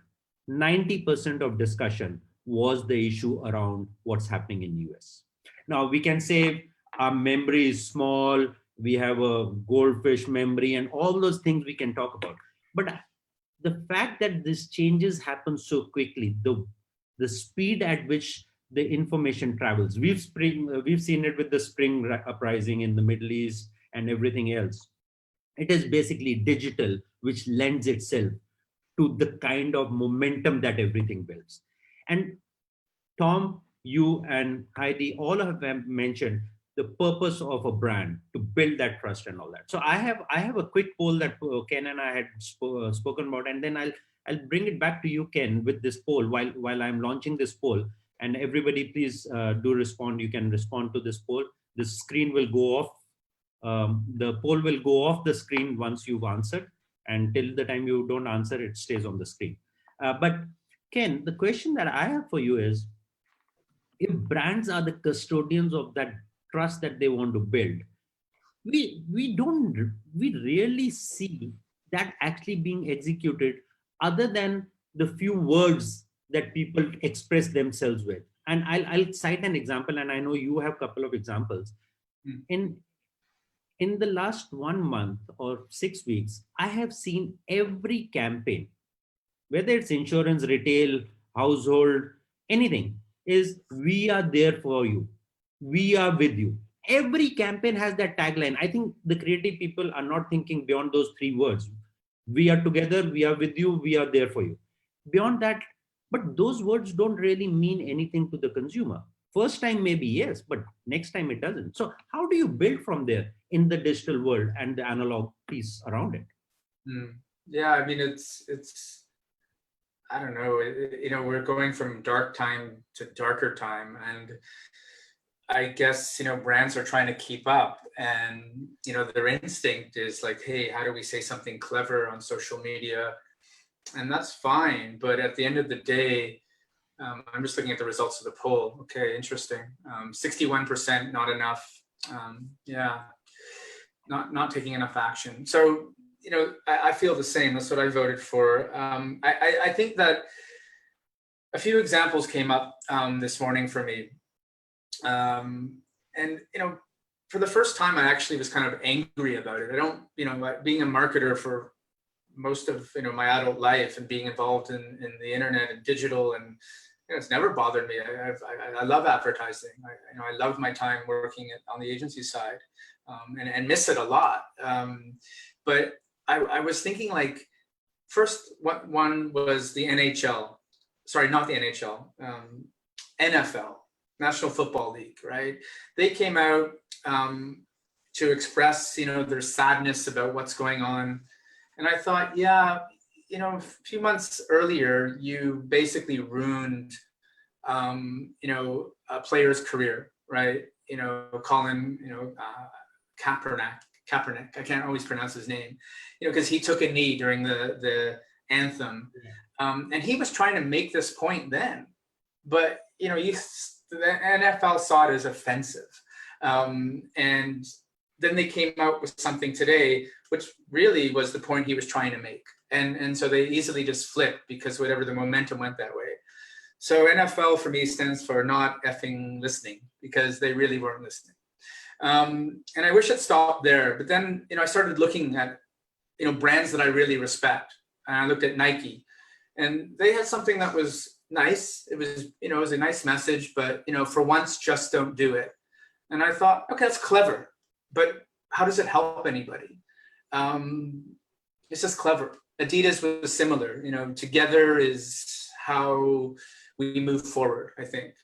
A: 90% of discussion was the issue around what's happening in the US. Now we can say our memory is small, we have a goldfish memory and all those things we can talk about. But the fact that these changes happen so quickly, the speed at which the information travels, we've seen it with the spring uprising in the Middle East and everything else. It is basically digital, which lends itself to the kind of momentum that everything builds. And Tom, you and Heidi, all of them mentioned the purpose of a brand to build that trust and all that. So I have a quick poll that Ken and I had spoken about, and then I'll bring it back to you, Ken, with this poll while I'm launching this poll. And everybody, please do respond. You can respond to this poll. The screen will go off. The poll will go off the screen once you've answered, and till the time you don't answer, it stays on the screen. But Ken, the question that I have for you is, if brands are the custodians of that trust that they want to build, we rarely see that actually being executed, other than the few words that people express themselves with. And I'll cite an example, and I know you have a couple of examples. In the last 1 month or 6 weeks, I have seen every campaign, whether it's insurance, retail, household, anything, is "we are there for you, we are with you." Every campaign has that tagline. I think the creative people are not thinking beyond those 3 words. We are together, we are with you, we are there for you. Beyond that, but those words don't really mean anything to the consumer. First time maybe yes, but next time it doesn't. So how do you build from there in the digital world and the analog piece around it?
I: Yeah, I mean, it's I don't know, we're going from dark time to darker time, and I guess, brands are trying to keep up, and, their instinct is like, hey, how do we say something clever on social media? And that's fine. But at the end of the day, I'm just looking at the results of the poll. Okay, interesting. 61% not enough. Yeah, not taking enough action. So, I feel the same. That's what I voted for. I think that a few examples came up this morning for me. And, for the first time, I actually was kind of angry about it. I don't, being a marketer for most of, my adult life and being involved in the internet and digital, and, it's never bothered me. I love advertising. I love my time working on the agency side, and miss it a lot. But I was thinking, like, first, one was the NHL. Sorry, not the NHL. NFL, National Football League, right? They came out to express, their sadness about what's going on. And I thought, yeah, a few months earlier, you basically ruined, a player's career, right? Colin, Kaepernick, I can't always pronounce his name, because he took a knee during the anthem. And he was trying to make this point then, but, the NFL saw it as offensive. And then they came out with something today, which really was the point he was trying to make. And so they easily just flipped because whatever the momentum went that way. So NFL for me stands for not effing listening, because they really weren't listening. And I wish it stopped there. But then, I started looking at, brands that I really respect. And I looked at Nike, and they had something that was nice. It was, it was a nice message, but, for once, just don't do it. And I thought, okay, that's clever, but how does it help anybody? It's just clever. Adidas was similar, together is how we move forward, I think.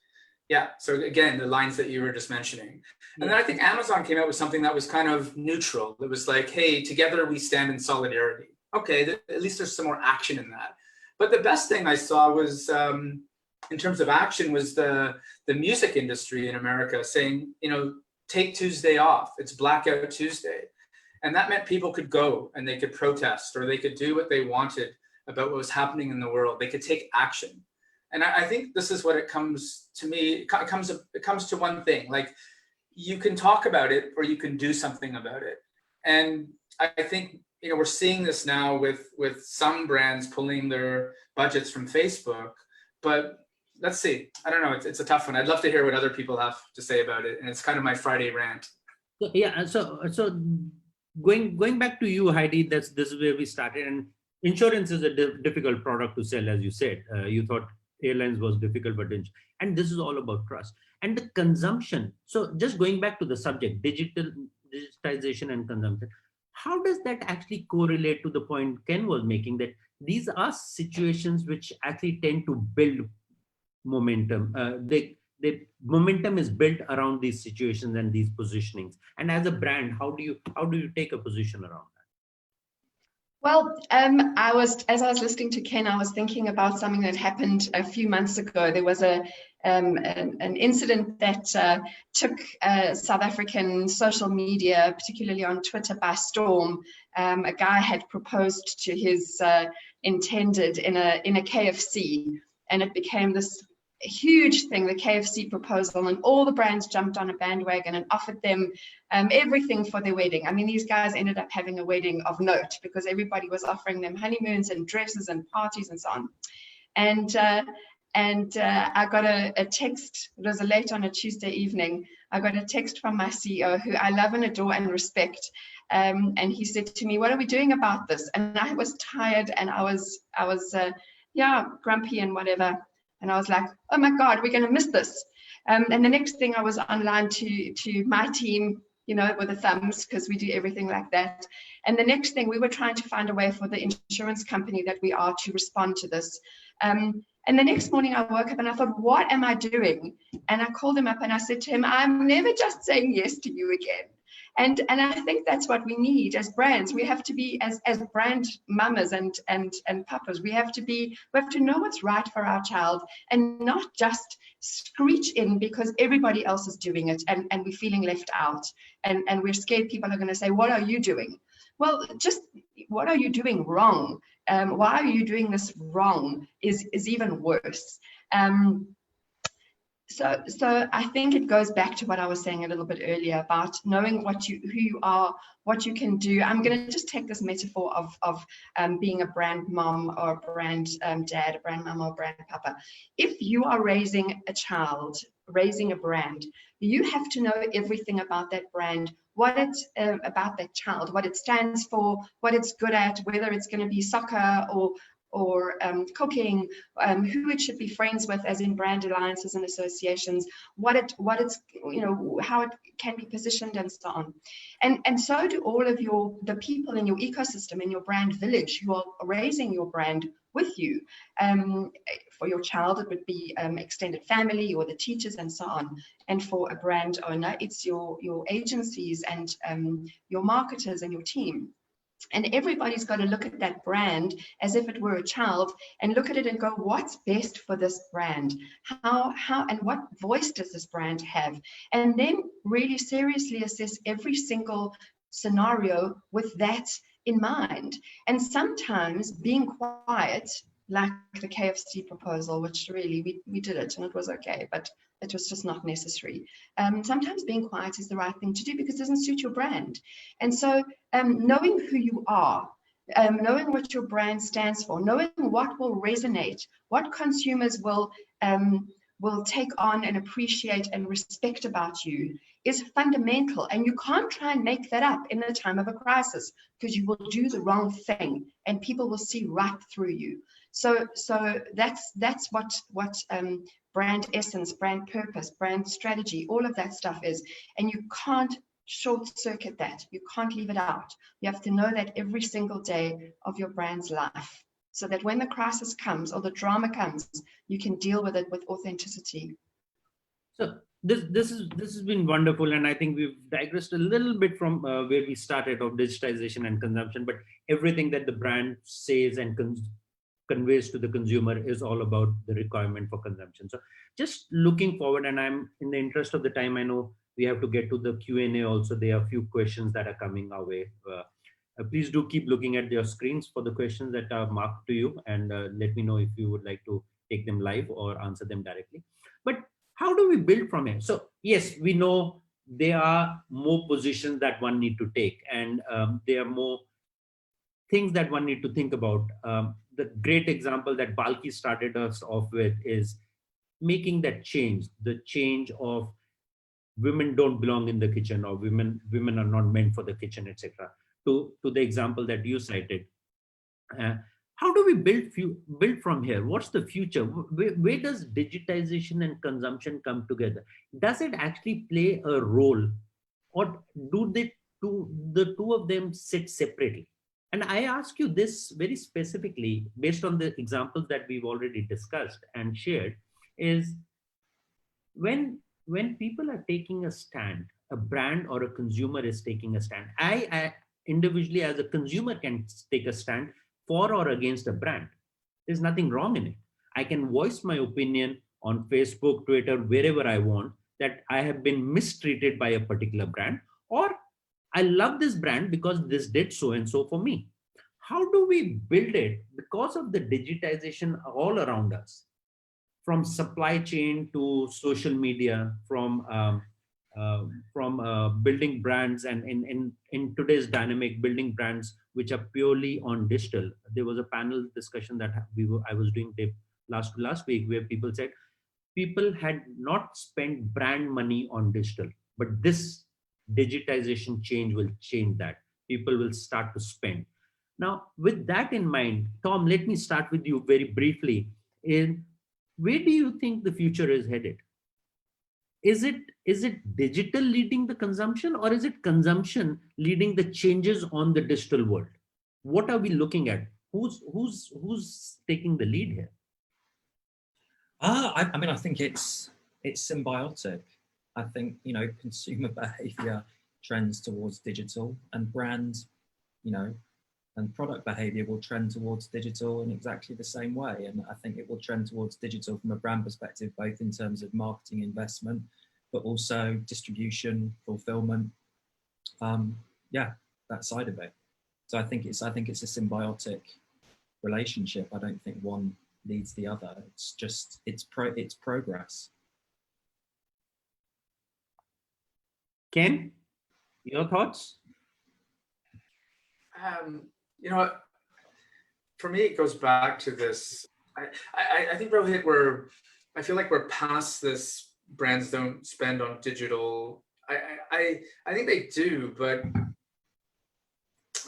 I: Yeah, so again, the lines that you were just mentioning. And then I think Amazon came out with something that was kind of neutral. It was like, hey, together we stand in solidarity. Okay, at least there's some more action in that. But the best thing I saw was, in terms of action, was the music industry in America saying, take Tuesday off. It's Blackout Tuesday. And that meant people could go and they could protest, or they could do what they wanted about what was happening in the world. They could take action. And I think this is what it comes to me. It comes to one thing, like, you can talk about it or you can do something about it. And I think, we're seeing this now with some brands pulling their budgets from Facebook, but let's see. I don't know. It's a tough one. I'd love to hear what other people have to say about it. And it's kind of my Friday rant.
A: Yeah. So going back to you, Heidi, this is where we started. And insurance is a difficult product to sell, as you said. You thought airlines was difficult, but and this is all about trust and the consumption. So just going back to the subject, digitization and consumption. How does that actually correlate to the point Ken was making, that these are situations which actually tend to build momentum? The momentum is built around these situations and these positionings. And as a brand, how do you take a position around that?
C: Well, as I was listening to Ken, I was thinking about something that happened a few months ago. There was an incident that took South African social media, particularly on Twitter, by storm. A guy had proposed to his intended in a KFC, and it became this huge thing, the KFC proposal, and all the brands jumped on a bandwagon and offered them everything for their wedding. I mean, these guys ended up having a wedding of note because everybody was offering them honeymoons and dresses and parties and so on. And I got a text. It was late on a Tuesday evening. I got a text from my CEO, who I love and adore and respect. And he said to me, "What are we doing about this?" And I was tired, and I was grumpy and whatever. And I was like, "Oh my God, we're going to miss this." And the next thing, I was online to my team, you know, with the thumbs, because we do everything like that. And the next thing, we were trying to find a way for the insurance company that we are to respond to this. And the next morning I woke up and I thought, what am I doing? And I called him up and I said to him, "I'm never just saying yes to you again." And I think that's what we need as brands. We have to be, as brand mamas and papas, we have to know what's right for our child and not just screech in because everybody else is doing it and we're feeling left out and we're scared people are going to say, "What are you doing?" Well, just what are you doing wrong? Why are you doing this wrong is even worse. So I think it goes back to what I was saying a little bit earlier about knowing who you are, what you can do. I'm going to just take this metaphor of being a brand mom or a brand dad, a brand mom or a brand papa. If you are raising a child, raising a brand, you have to know everything about that brand, what it's about that child, what it stands for, what it's good at, whether it's going to be soccer or cooking, who it should be friends with, as in brand alliances and associations, what it's, you know, how it can be positioned and so on. And so do all of the people in your ecosystem, in your brand village, who are raising your brand with you. For your child, it would be extended family or the teachers and so on. And for a brand owner, it's your agencies and your marketers and your team. And everybody's got to look at that brand as if it were a child and look at it and go, what's best for this brand? How and what voice does this brand have? And then really seriously assess every single scenario with that in mind. And sometimes being quiet, like the KFC proposal, which really we did it and it was okay, but it was just not necessary. Sometimes being quiet is the right thing to do because it doesn't suit your brand. And so knowing who you are, knowing what your brand stands for, knowing what will resonate, what consumers will take on and appreciate and respect about you is fundamental. And you can't try and make that up in the time of a crisis, because you will do the wrong thing and people will see right through you. So that's what brand essence, brand purpose, brand strategy, all of that stuff is. And you can't short circuit that. You can't leave it out. You have to know that every single day of your brand's life, so that when the crisis comes or the drama comes, you can deal with it with authenticity.
A: So this has been wonderful, and I think we've digressed a little bit from where we started of digitization and consumption, but everything that the brand says and conveys to the consumer is all about the requirement for consumption. So just looking forward, and I'm in the interest of the time, I know we have to get to the Q&A also. There are a few questions that are coming our way. Please do keep looking at your screens for the questions that are marked to you, and let me know if you would like to take them live or answer them directly. But how do we build from here? So yes, we know there are more positions that one need to take, and there are more things that one need to think about. The great example that Balki started us off with is making that change, the change of women don't belong in the kitchen, or women are not meant for the kitchen, etc. To the example that you cited. How do we build from here? What's the future? Where does digitization and consumption come together? Does it actually play a role, or do the two of them sit separately? And I ask you this very specifically based on the examples that we've already discussed and shared, is when people are taking a stand, a brand or a consumer is taking a stand. I individually as a consumer can take a stand for or against a brand. There's nothing wrong in it. I can voice my opinion on Facebook, Twitter, wherever I want, that I have been mistreated by a particular brand, or I love this brand because this did so and so for me. How do we build it because of the digitization all around us? from supply chain to social media, from building brands, and in today's dynamic, building brands which are purely on digital. There was a panel discussion that I was doing last week, where people said people had not spent brand money on digital, but this digitization change will change that. People will start to spend. Now, with that in mind, Tom, let me start with you very briefly. Where do you think the future is headed? Is it digital leading the consumption, or is it consumption leading the changes on the digital world? What are we looking at? Who's taking the lead here?
E: I mean, I think it's symbiotic. I think, consumer behavior trends towards digital, and brand, and product behavior will trend towards digital in exactly the same way. And I think it will trend towards digital from a brand perspective, both in terms of marketing investment, but also distribution, fulfillment. That side of it. So I think it's a symbiotic relationship. I don't think one leads the other. It's just, it's progress.
A: Ken, your thoughts?
I: For me, it goes back to this. I think, Rohit, I feel like we're past this brands don't spend on digital. I think they do, but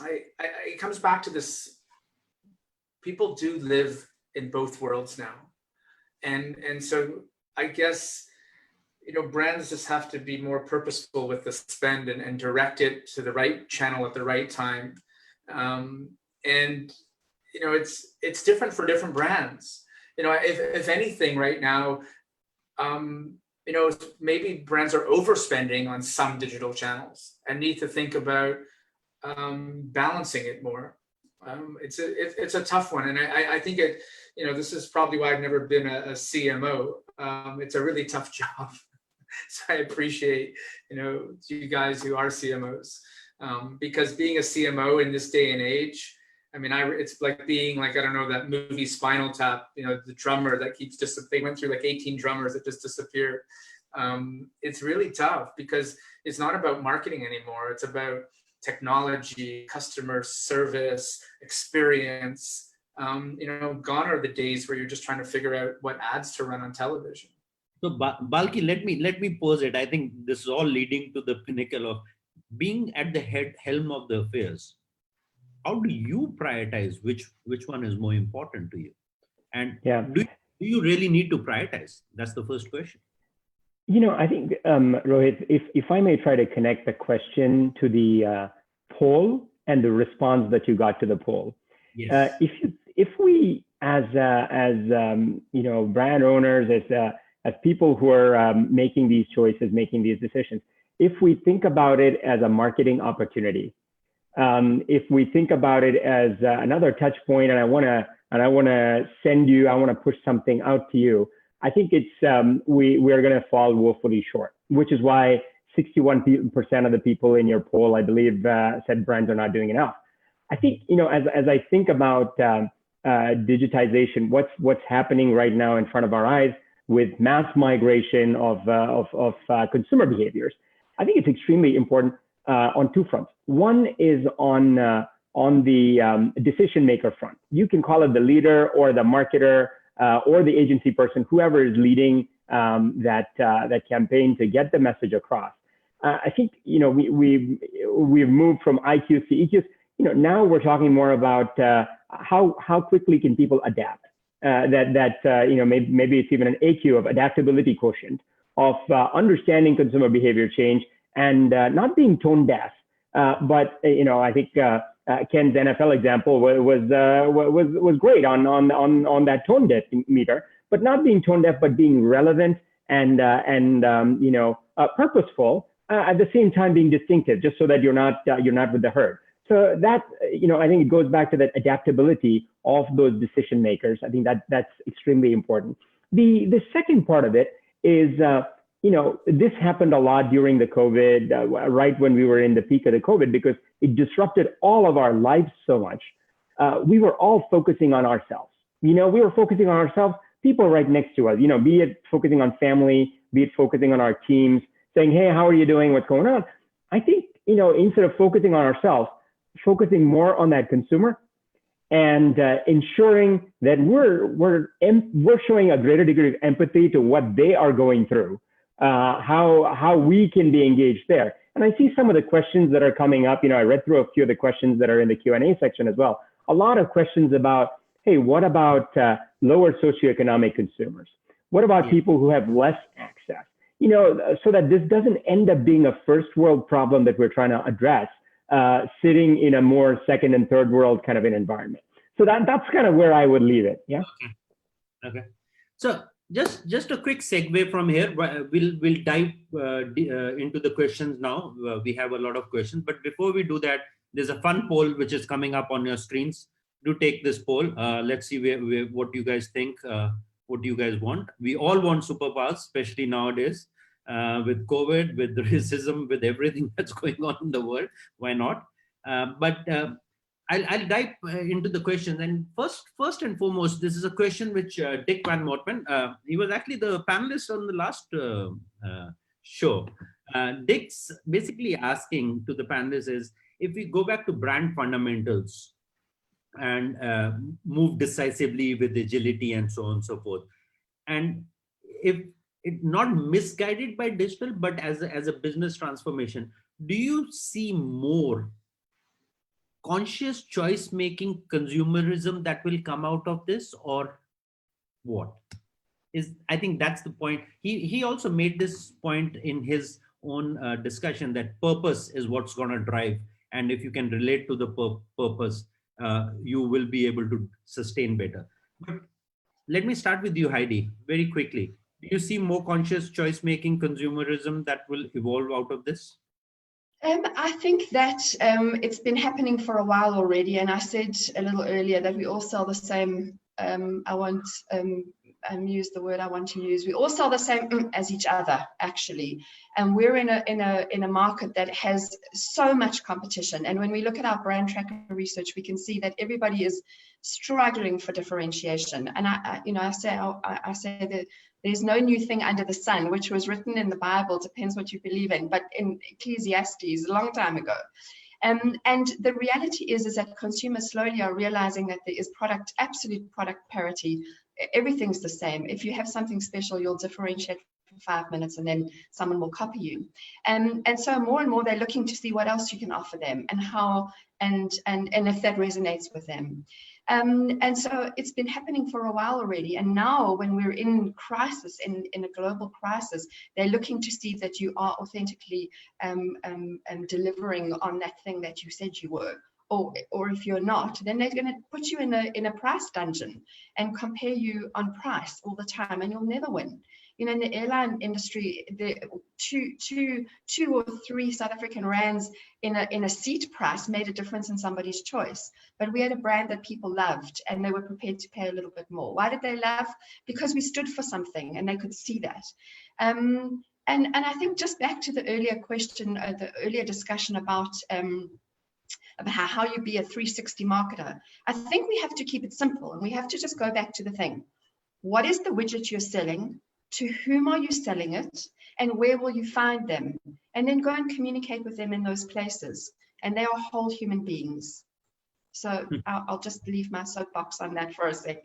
I: it comes back to this. People do live in both worlds now. And so I guess, brands just have to be more purposeful with the spend and direct it to the right channel at the right time. It's different for different brands. If anything right now, maybe brands are overspending on some digital channels and need to think about balancing it more. It's a tough one. And I think this is probably why I've never been a CMO. It's a really tough job. So I appreciate, you guys who are CMOs, because being a CMO in this day and age, I mean, it's like being like, I don't know, that movie Spinal Tap, the drummer that keeps they went through like 18 drummers that just disappeared. It's really tough because it's not about marketing anymore. It's about technology, customer service, experience. Gone are the days where you're just trying to figure out what ads to run on television.
A: So Balki, let me pose it. I think this is all leading to the pinnacle of being at the helm of the affairs. How do you prioritize which one is more important to you? And do you really need to prioritize? That's the first question.
D: I think, Rohit, if I may try to connect the question to the poll and the response that you got to the poll.
A: Yes.
D: If we as brand owners, as people who are making these choices, making these decisions, if we think about it as a marketing opportunity, if we think about it as another touch point, and I want to send you, I want to push something out to you, I think it's we're going to fall woefully short, which is why 61% of the people in your poll, I believe, said brands are not doing enough. I think, as I think about digitization, what's happening right now in front of our eyes with mass migration of consumer behaviors, I think it's extremely important on two fronts. One is on the decision maker front. You can call it the leader or the marketer or the agency person, whoever is leading that campaign to get the message across. I think we've moved from IQs to EQs. Now we're talking more about how quickly can people adapt. Maybe it's even an AQ of adaptability quotient, of understanding consumer behavior change and not being tone deaf. But I think Ken's NFL example was great on that tone deaf meter, but not being tone deaf, but being relevant and purposeful at the same time, being distinctive, just so that you're not with the herd. So that, I think it goes back to that adaptability of those decision makers. I think that's extremely important. The second part of it is, this happened a lot during the COVID, right when we were in the peak of the COVID, because it disrupted all of our lives so much. We were all focusing on ourselves. We were focusing on ourselves. people right next to us, be it focusing on family, be it focusing on our teams, saying, hey, how are you doing? What's going on? I think, instead of focusing on ourselves, focusing more on that consumer and ensuring that we're showing a greater degree of empathy to what they are going through, how we can be engaged there. And I see some of the questions that are coming up. I read through a few of the questions that are in the Q&A section as well. A lot of questions about, hey, what about lower socioeconomic consumers? What about people who have less access? So that this doesn't end up being a first world problem that we're trying to address, sitting in a more second and third world kind of an environment. So that's kind of where I would leave it. Yeah.
A: Okay. So just a quick segue from here. We'll dive into the questions now. We have a lot of questions, but before we do that, there's a fun poll which is coming up on your screens. Do take this poll. Let's see what you guys think. What do you guys want? We all want superpowers, especially nowadays with COVID, with racism, with everything that's going on in the world. Why not? But I'll dive into the questions. And first and foremost, this is a question which Dick Van Mortman, he was actually the panelist on the last show. Dick's basically asking to the panelists is, if we go back to brand fundamentals and move decisively with agility and so on and so forth, and if it not misguided by digital, but as a business transformation, do you see more conscious choice making consumerism that will come out of this, or what? I think that's the point. He also made this point in his own discussion, that purpose is what's going to drive, and if you can relate to the purpose, you will be able to sustain better. But let me start with you, Heidi, very quickly. Do you see more conscious choice making consumerism that will evolve out of this?
C: I think that it's been happening for a while already, and I said a little earlier that we all sell the same. I won't use the word I want to use. We all sell the same as each other, actually, and we're in a market that has so much competition. And when we look at our brand tracker research, we can see that everybody is struggling for differentiation. And I say that there's no new thing under the sun, which was written in the Bible, depends what you believe in, but in Ecclesiastes a long time ago. And the reality is that consumers slowly are realizing that there is absolute product parity. Everything's the same. If you have something special, you'll differentiate for 5 minutes and then someone will copy you. And so more and more they're looking to see what else you can offer them and how, and if that resonates with them. And so it's been happening for a while already. And now when we're in crisis, in a global crisis, they're looking to see that you are authentically delivering on that thing that you said you were. Or if you're not, then they're going to put you in a price dungeon and compare you on price all the time, and you'll never win. In the airline industry, the two or three South African rands in a seat price made a difference in somebody's choice. But we had a brand that people loved, and they were prepared to pay a little bit more. Why did they love? Because we stood for something, and they could see that. And I think just back to the earlier question, the earlier discussion about how you be a 360 marketer. I think we have to keep it simple, and we have to just go back to the thing. What is the widget you're selling? To whom are you selling it? And where will you find them? And then go and communicate with them in those places. And they are whole human beings. So I'll just leave my soapbox on that for a sec.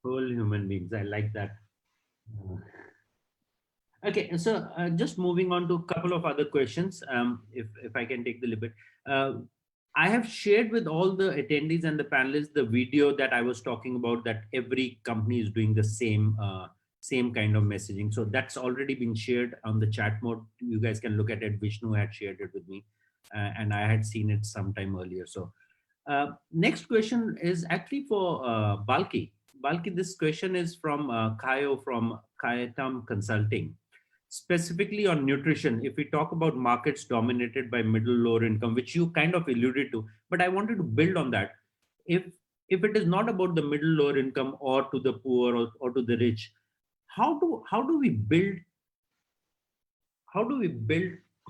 A: Whole human beings. I like that. Okay, so just moving on to a couple of other questions, if I can take the liberty. I have shared with all the attendees and the panelists the video that I was talking about, that every company is doing the same kind of messaging. So that's already been shared on the chat mode. You guys can look at it. Vishnu had shared it with me, and I had seen it sometime earlier. So next question is actually for Balki. Balki, this question is from Kayo from Kayatam Consulting. Specifically on nutrition, if we talk about markets dominated by middle lower income, which you kind of alluded to, but I wanted to build on that. If it is not about the middle lower income or to the poor or to the rich, how do we build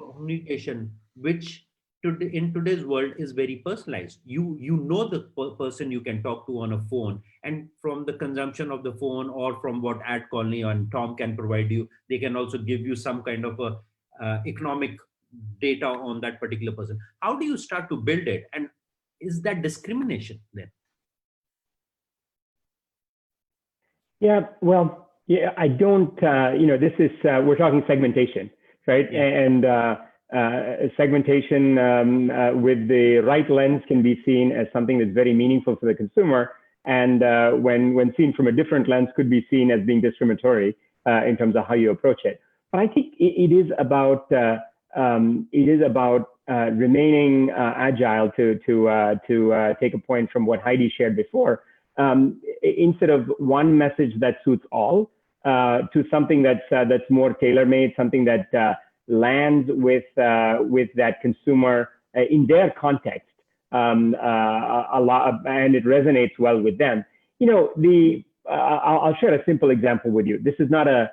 A: communication which in today's world is very personalized. You know the person you can talk to on a phone, and from the consumption of the phone or from what AdColony and Tom can provide you, they can also give you some kind of a economic data on that particular person. How do you start to build it, and is that discrimination then?
D: Yeah, well, yeah, I don't, this is, we're talking segmentation, right?
A: Yeah.
D: And segmentation with the right lens can be seen as something that's very meaningful for the consumer. And when seen from a different lens, could be seen as being discriminatory in terms of how you approach it. But I think it is about remaining agile to take a point from what Heidi shared before. Instead of one message that suits all, to something that's more tailor-made, something that lands with that consumer in their context a lot, and it resonates well with them. I'll share a simple example with you. This is not a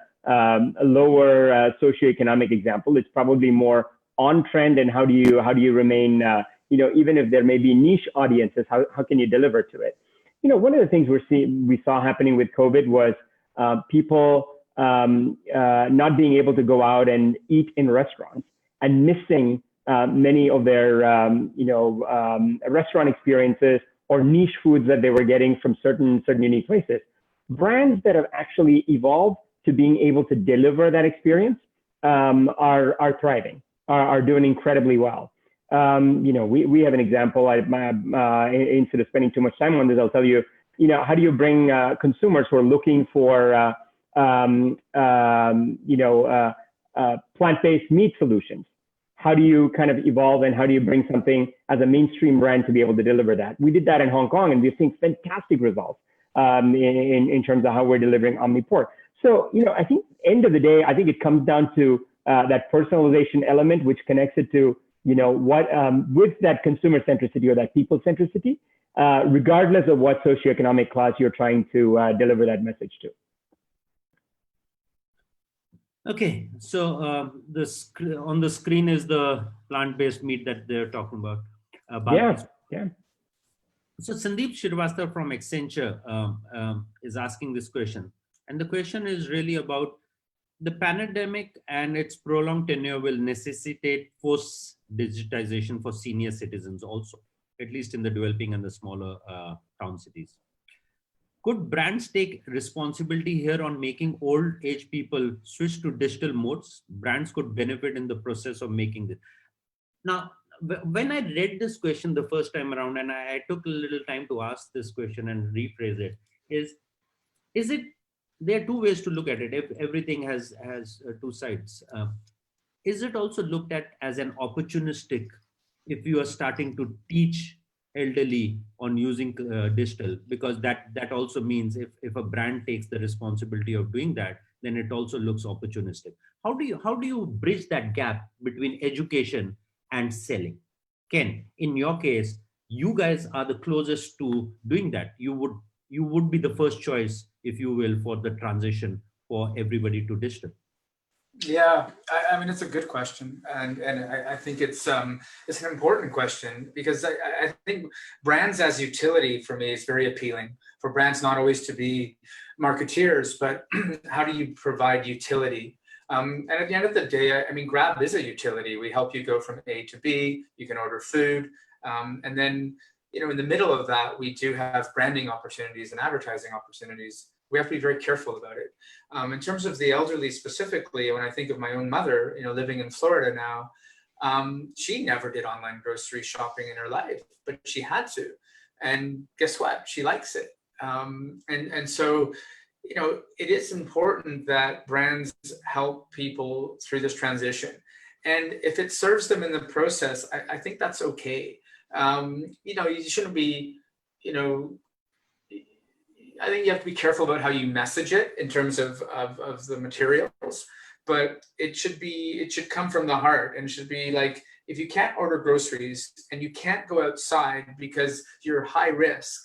D: lower socioeconomic example. It's probably more on trend, and how do you remain, even if there may be niche audiences, how can you deliver to it? One of the things we saw happening with COVID was people not being able to go out and eat in restaurants and missing many of their restaurant experiences or niche foods that they were getting from certain unique places. Brands that have actually evolved to being able to deliver that experience are thriving, are doing incredibly well. We have an example. Instead of spending too much time on this, I'll tell you, how do you bring consumers who are looking for plant-based meat solutions? How do you kind of evolve, and how do you bring something as a mainstream brand to be able to deliver that? We did that in Hong Kong, and we've seen fantastic results in terms of how we're delivering omniport. So, I think end of the day, I think it comes down to that personalization element, which connects it to, with that consumer centricity or that people centricity, regardless of what socioeconomic class you're trying to deliver that message to.
A: Okay, so on the screen is the plant-based meat that they're talking about.
D: Yeah.
A: So Sandeep Srivastava from Accenture is asking this question. And the question is really about the pandemic, and its prolonged tenure will necessitate forced digitization for senior citizens also, at least in the developing and the smaller town cities. Could brands take responsibility here on making old age people switch to digital modes? Brands could benefit in the process of making this. Now, when I read this question the first time around, and I took a little time to ask this question and rephrase it, is it, there are two ways to look at it. If everything has two sides, is it also looked at as an opportunistic, if you are starting to teach elderly on using digital, because that also means if a brand takes the responsibility of doing that, then it also looks opportunistic. How do you bridge that gap between education and selling? Ken, in your case, you guys are the closest to doing that. You would be the first choice, if you will, for the transition for everybody to digital.
I: Yeah, I mean, it's a good question, and I think it's an important question, because I think brands as utility for me is very appealing. For brands not always to be marketeers, but how do you provide utility? And at the end of the day, I mean, Grab is a utility. We help you go from A to B. You can order food, and then in the middle of that, we do have branding opportunities and advertising opportunities. We have to be very careful about it. In terms of the elderly specifically, when I think of my own mother, living in Florida now, she never did online grocery shopping in her life, but she had to. And guess what? She likes it. And so, it is important that brands help people through this transition. And if it serves them in the process, I think that's okay. You shouldn't be, I think you have to be careful about how you message it in terms of the materials, but it should come from the heart, and it should be like, if you can't order groceries and you can't go outside because you're high risk,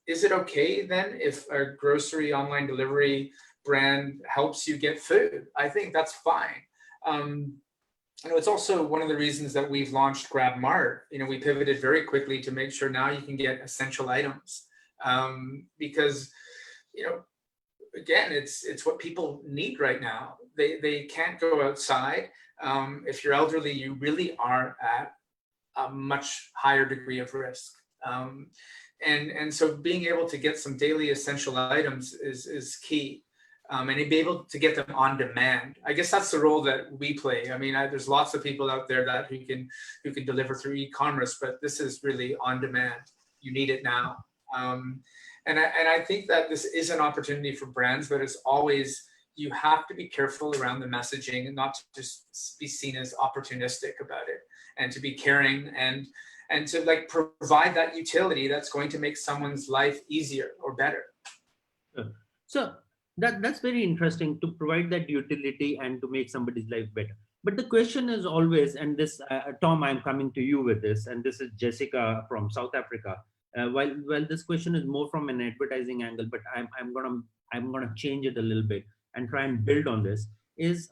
I: is it okay then if a grocery online delivery brand helps you get food? I think that's fine. it's also one of the reasons that we've launched Grab Mart. We pivoted very quickly to make sure now you can get essential items, because, again, it's what people need right now. They can't go outside. If you're elderly, you really are at a much higher degree of risk. And so being able to get some daily essential items is key. And to be able to get them on demand. I guess that's the role that we play. I mean, there's lots of people out there who can deliver through e-commerce, but this is really on demand. You need it now. And I think that this is an opportunity for brands, but it's always, you have to be careful around the messaging and not to just be seen as opportunistic about it, and to be caring and to provide that utility that's going to make someone's life easier or better.
A: So that's very interesting, to provide that utility and to make somebody's life better. But the question is always, and this, Tom, I'm coming to you with this, and this is Jessica from South Africa. While this question is more from an advertising angle, but I'm gonna change it a little bit and try and build on this. Is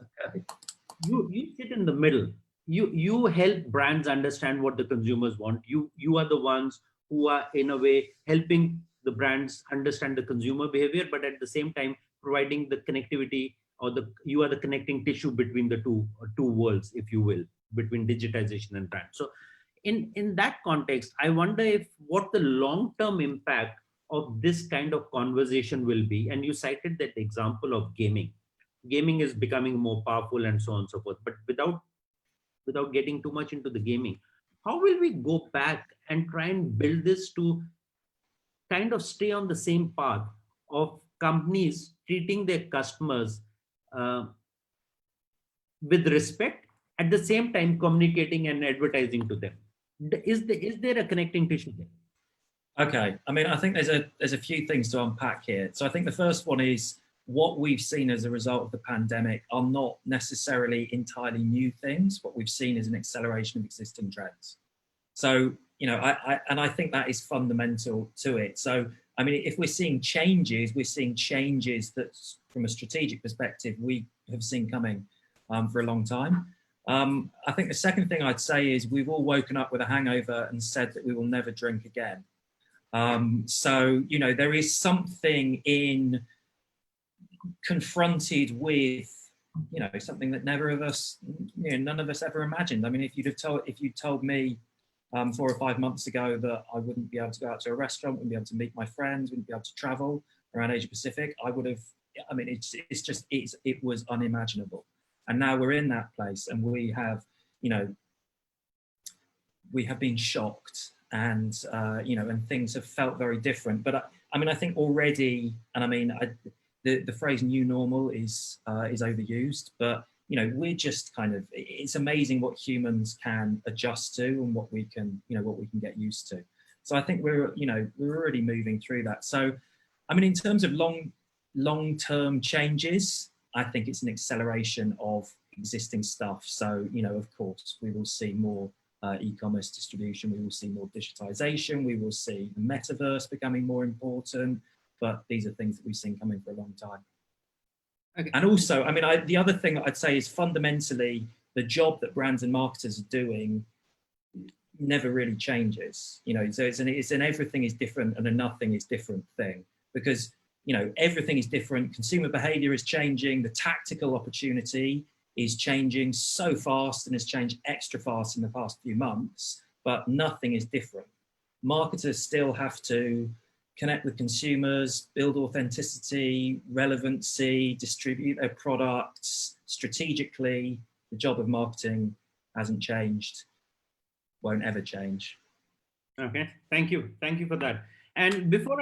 A: you sit in the middle. You help brands understand what the consumers want. You are the ones who are, in a way, helping the brands understand the consumer behavior, but at the same time providing the connectivity, or you are the connecting tissue between the two worlds, if you will, between digitization and brand. So in that context, I wonder what the long-term impact of this kind of conversation will be. And you cited that example of gaming. Gaming is becoming more powerful and so on and so forth. But without getting too much into the gaming, how will we go back and try and build this to kind of stay on the same path of companies treating their customers with respect, at the same time communicating and advertising to them? Is there a connecting tissue there?
E: Okay, I mean, I think there's a few things to unpack here. So I think the first one is, what we've seen as a result of the pandemic are not necessarily entirely new things. What we've seen is an acceleration of existing trends. So, I think that is fundamental to it. So, I mean, if we're seeing changes that, from a strategic perspective, we have seen coming for a long time. I think the second thing I'd say is, we've all woken up with a hangover and said that we will never drink again. So, there is something in confronted with, something that none of us ever imagined. I mean, if you told me 4 or 5 months ago that I wouldn't be able to go out to a restaurant, wouldn't be able to meet my friends, wouldn't be able to travel around Asia Pacific, I would have, I mean, it was unimaginable. And now we're in that place, and we have been shocked, and and things have felt very different. But I think already, and the phrase "new normal" is overused, but we're just it's amazing what humans can adjust to, and what we can get used to. So I think we're already moving through that. So I mean, in terms of long-term changes, I think it's an acceleration of existing stuff. So, of course, we will see more e-commerce distribution, we will see more digitization, we will see the metaverse becoming more important, but these are things that we've seen coming for a long time. Okay. And also, I mean, the other thing that I'd say is, fundamentally, the job that brands and marketers are doing never really changes. So it's an everything is different and a nothing is different thing, because everything is different. Consumer behavior is changing. The tactical opportunity is changing so fast, and has changed extra fast in the past few months, but nothing is different. Marketers still have to connect with consumers, build authenticity, relevancy, distribute their products strategically. The job of marketing hasn't changed, won't ever change.
A: Okay, thank you for that. And before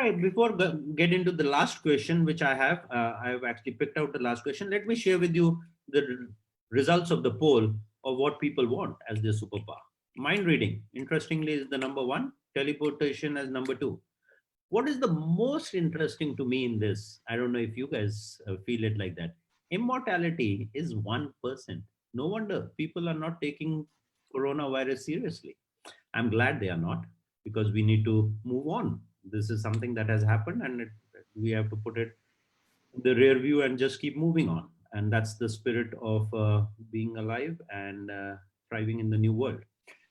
A: get into the last question, which I've actually picked out the last question. Let me share with you the results of the poll of what people want as their superpower. Mind reading, interestingly, is the number 1. Teleportation as number 2. What is the most interesting to me in this? I don't know if you guys feel it like that. Immortality is 1%. No wonder people are not taking coronavirus seriously. I'm glad they are not, because we need to move on. This is something that has happened, and we have to put it in the rear view and just keep moving on. And that's the spirit of being alive and thriving in the new world.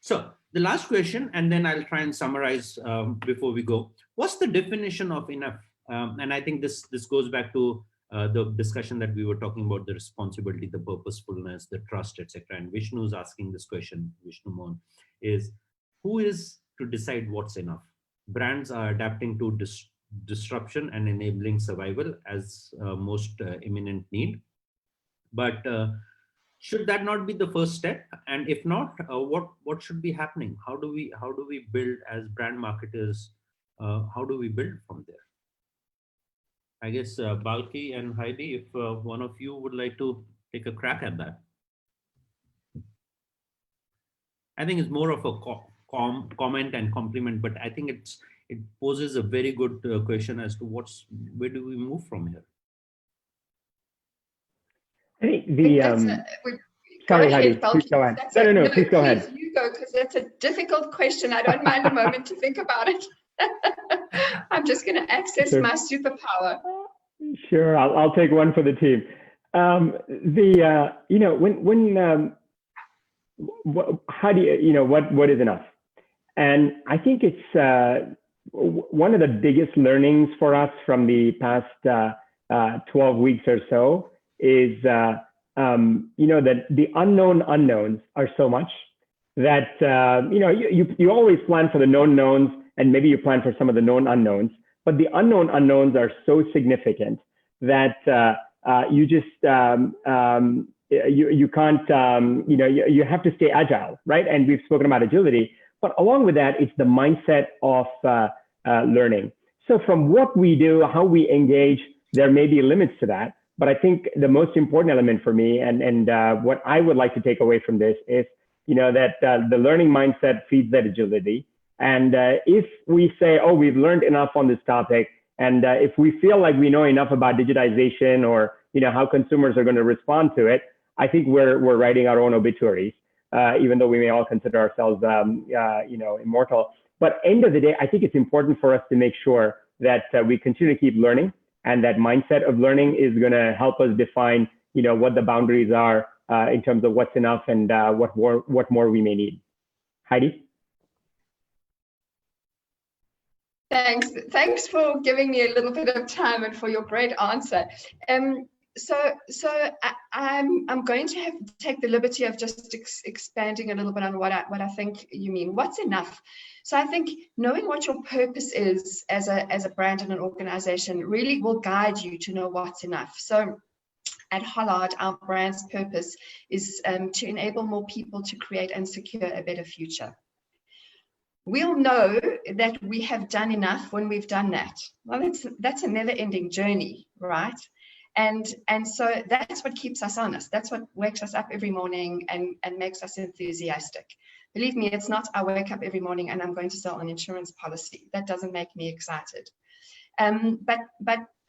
A: So the last question, and then I'll try and summarize before we go. What's the definition of enough? And I think this goes back to the discussion that we were talking about, the responsibility, the purposefulness, the trust, etc. And Vishnu is asking this question, Vishnu Mohan, is who is to decide what's enough? Brands are adapting to disruption and enabling survival as most imminent need. But should that not be the first step? And if not, what should be happening? How do we build as brand marketers? How do we build from there? I guess Balki and Heidi, if one of you would like to take a crack at that. I think it's more of a comment and compliment, but I think it poses a very good question as to where do we move from here?
D: I think sorry, Heidi, please go ahead. No, please go ahead.
C: You go, because that's a difficult question. I don't mind a moment to think about it. I'm just going to access my superpower.
D: Sure, I'll take one for the team. How do you, what is enough? And I think it's one of the biggest learnings for us from the past 12 weeks or so is, that the unknown unknowns are so much that, you always plan for the known knowns, and maybe you plan for some of the known unknowns, but the unknown unknowns are so significant that you just, you can't, you have to stay agile, right? And we've spoken about agility, but along with that, it's the mindset of learning. So from what we do, how we engage, there may be limits to that, but I think the most important element for me and what I would like to take away from this is, that the learning mindset feeds that agility. And if we say, oh, we've learned enough on this topic, and if we feel like we know enough about digitization or how consumers are going to respond to it, I think we're writing our own obituaries, even though we may all consider ourselves immortal. But end of the day, I think it's important for us to make sure that we continue to keep learning, and that mindset of learning is going to help us define what the boundaries are in terms of what's enough and what more we may need. Heidi?
C: Thanks for giving me a little bit of time and for your great answer. So I'm going to have to take the liberty of just expanding a little bit on what I think you mean. What's enough? So I think knowing what your purpose is as a brand and an organization really will guide you to know what's enough. So at Hollard, our brand's purpose is to enable more people to create and secure a better future. We'll know that we have done enough when we've done that. Well, that's a never-ending journey, right? And so that's what keeps us honest. That's what wakes us up every morning and makes us enthusiastic. Believe me, it's not I wake up every morning and I'm going to sell an insurance policy. That doesn't make me excited. But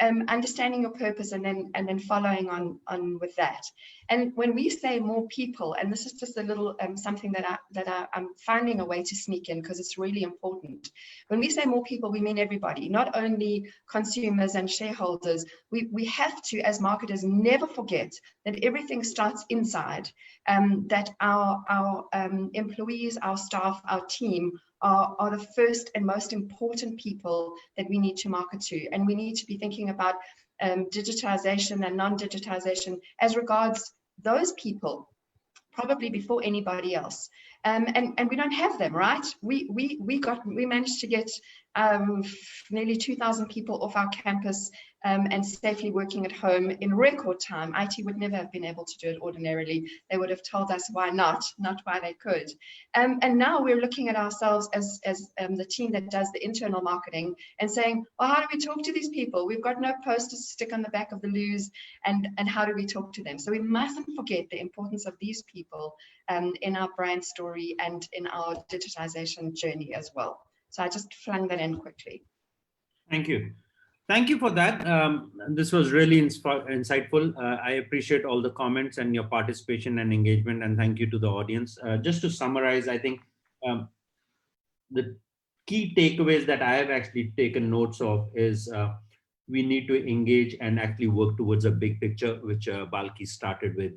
C: understanding your purpose and then following on with that. And when we say more people, and this is just a little something that I'm finding a way to sneak in because it's really important. When we say more people, we mean everybody, not only consumers and shareholders. We have to, as marketers, never forget that everything starts inside. That our employees, our staff, our team are the first and most important people that we need to market to. And we need to be thinking about digitization and non-digitization as regards those people, probably before anybody else. And we don't have them, right? We managed to get nearly 2,000 people off our campus and safely working at home in record time. IT would never have been able to do it ordinarily. They would have told us why not why they could. And now we're looking at ourselves as the team that does the internal marketing and saying, well, how do we talk to these people? We've got no posters to stick on the back of the loos, and how do we talk to them? So we mustn't forget the importance of these people in our brand story and in our digitization journey as well. So I just flung that in quickly.
A: Thank you. Thank you for that. This was really insightful. I appreciate all the comments and your participation and engagement, and thank you to the audience. Just to summarize, I think the key takeaways that I have actually taken notes of is we need to engage and actually work towards a big picture, which Balki started with.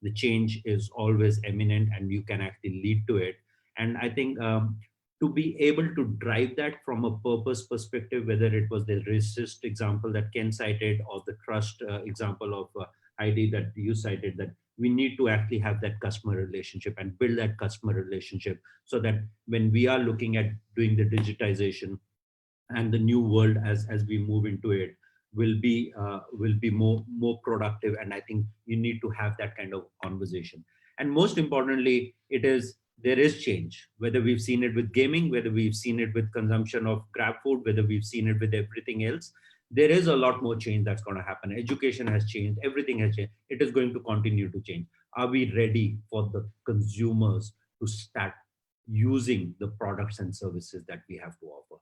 A: The change is always imminent and you can actually lead to it. And I think to be able to drive that from a purpose perspective, whether it was the resist example that Ken cited or the trust example of Heidi that you cited, that we need to actually have that customer relationship and build that customer relationship so that when we are looking at doing the digitization and the new world as we move into it will be more productive. And I think you need to have that kind of conversation. And most importantly, there is change, whether we've seen it with gaming, whether we've seen it with consumption of Grab food, whether we've seen it with everything else. There is a lot more change that's going to happen. Education has changed, everything has changed. It is going to continue to change. Are we ready for the consumers to start using the products and services that we have to offer?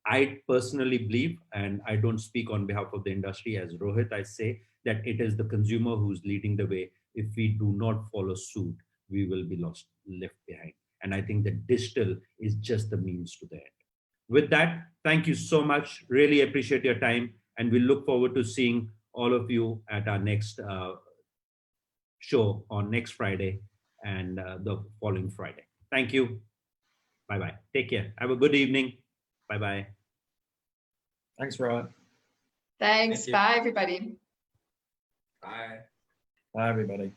A: I personally believe, and I don't speak on behalf of the industry as Rohit, I say that it is the consumer who's leading the way. If we do not follow suit, we will be left behind. And I think that digital is just the means to the end. With that, thank you so much. Really appreciate your time. And we look forward to seeing all of you at our next show on next Friday and the following Friday. Thank you. Bye-bye. Take care. Have a good evening. Bye-bye.
E: Thanks, Rohit.
C: Thanks. Bye, everybody.
I: Bye.
E: Bye, everybody.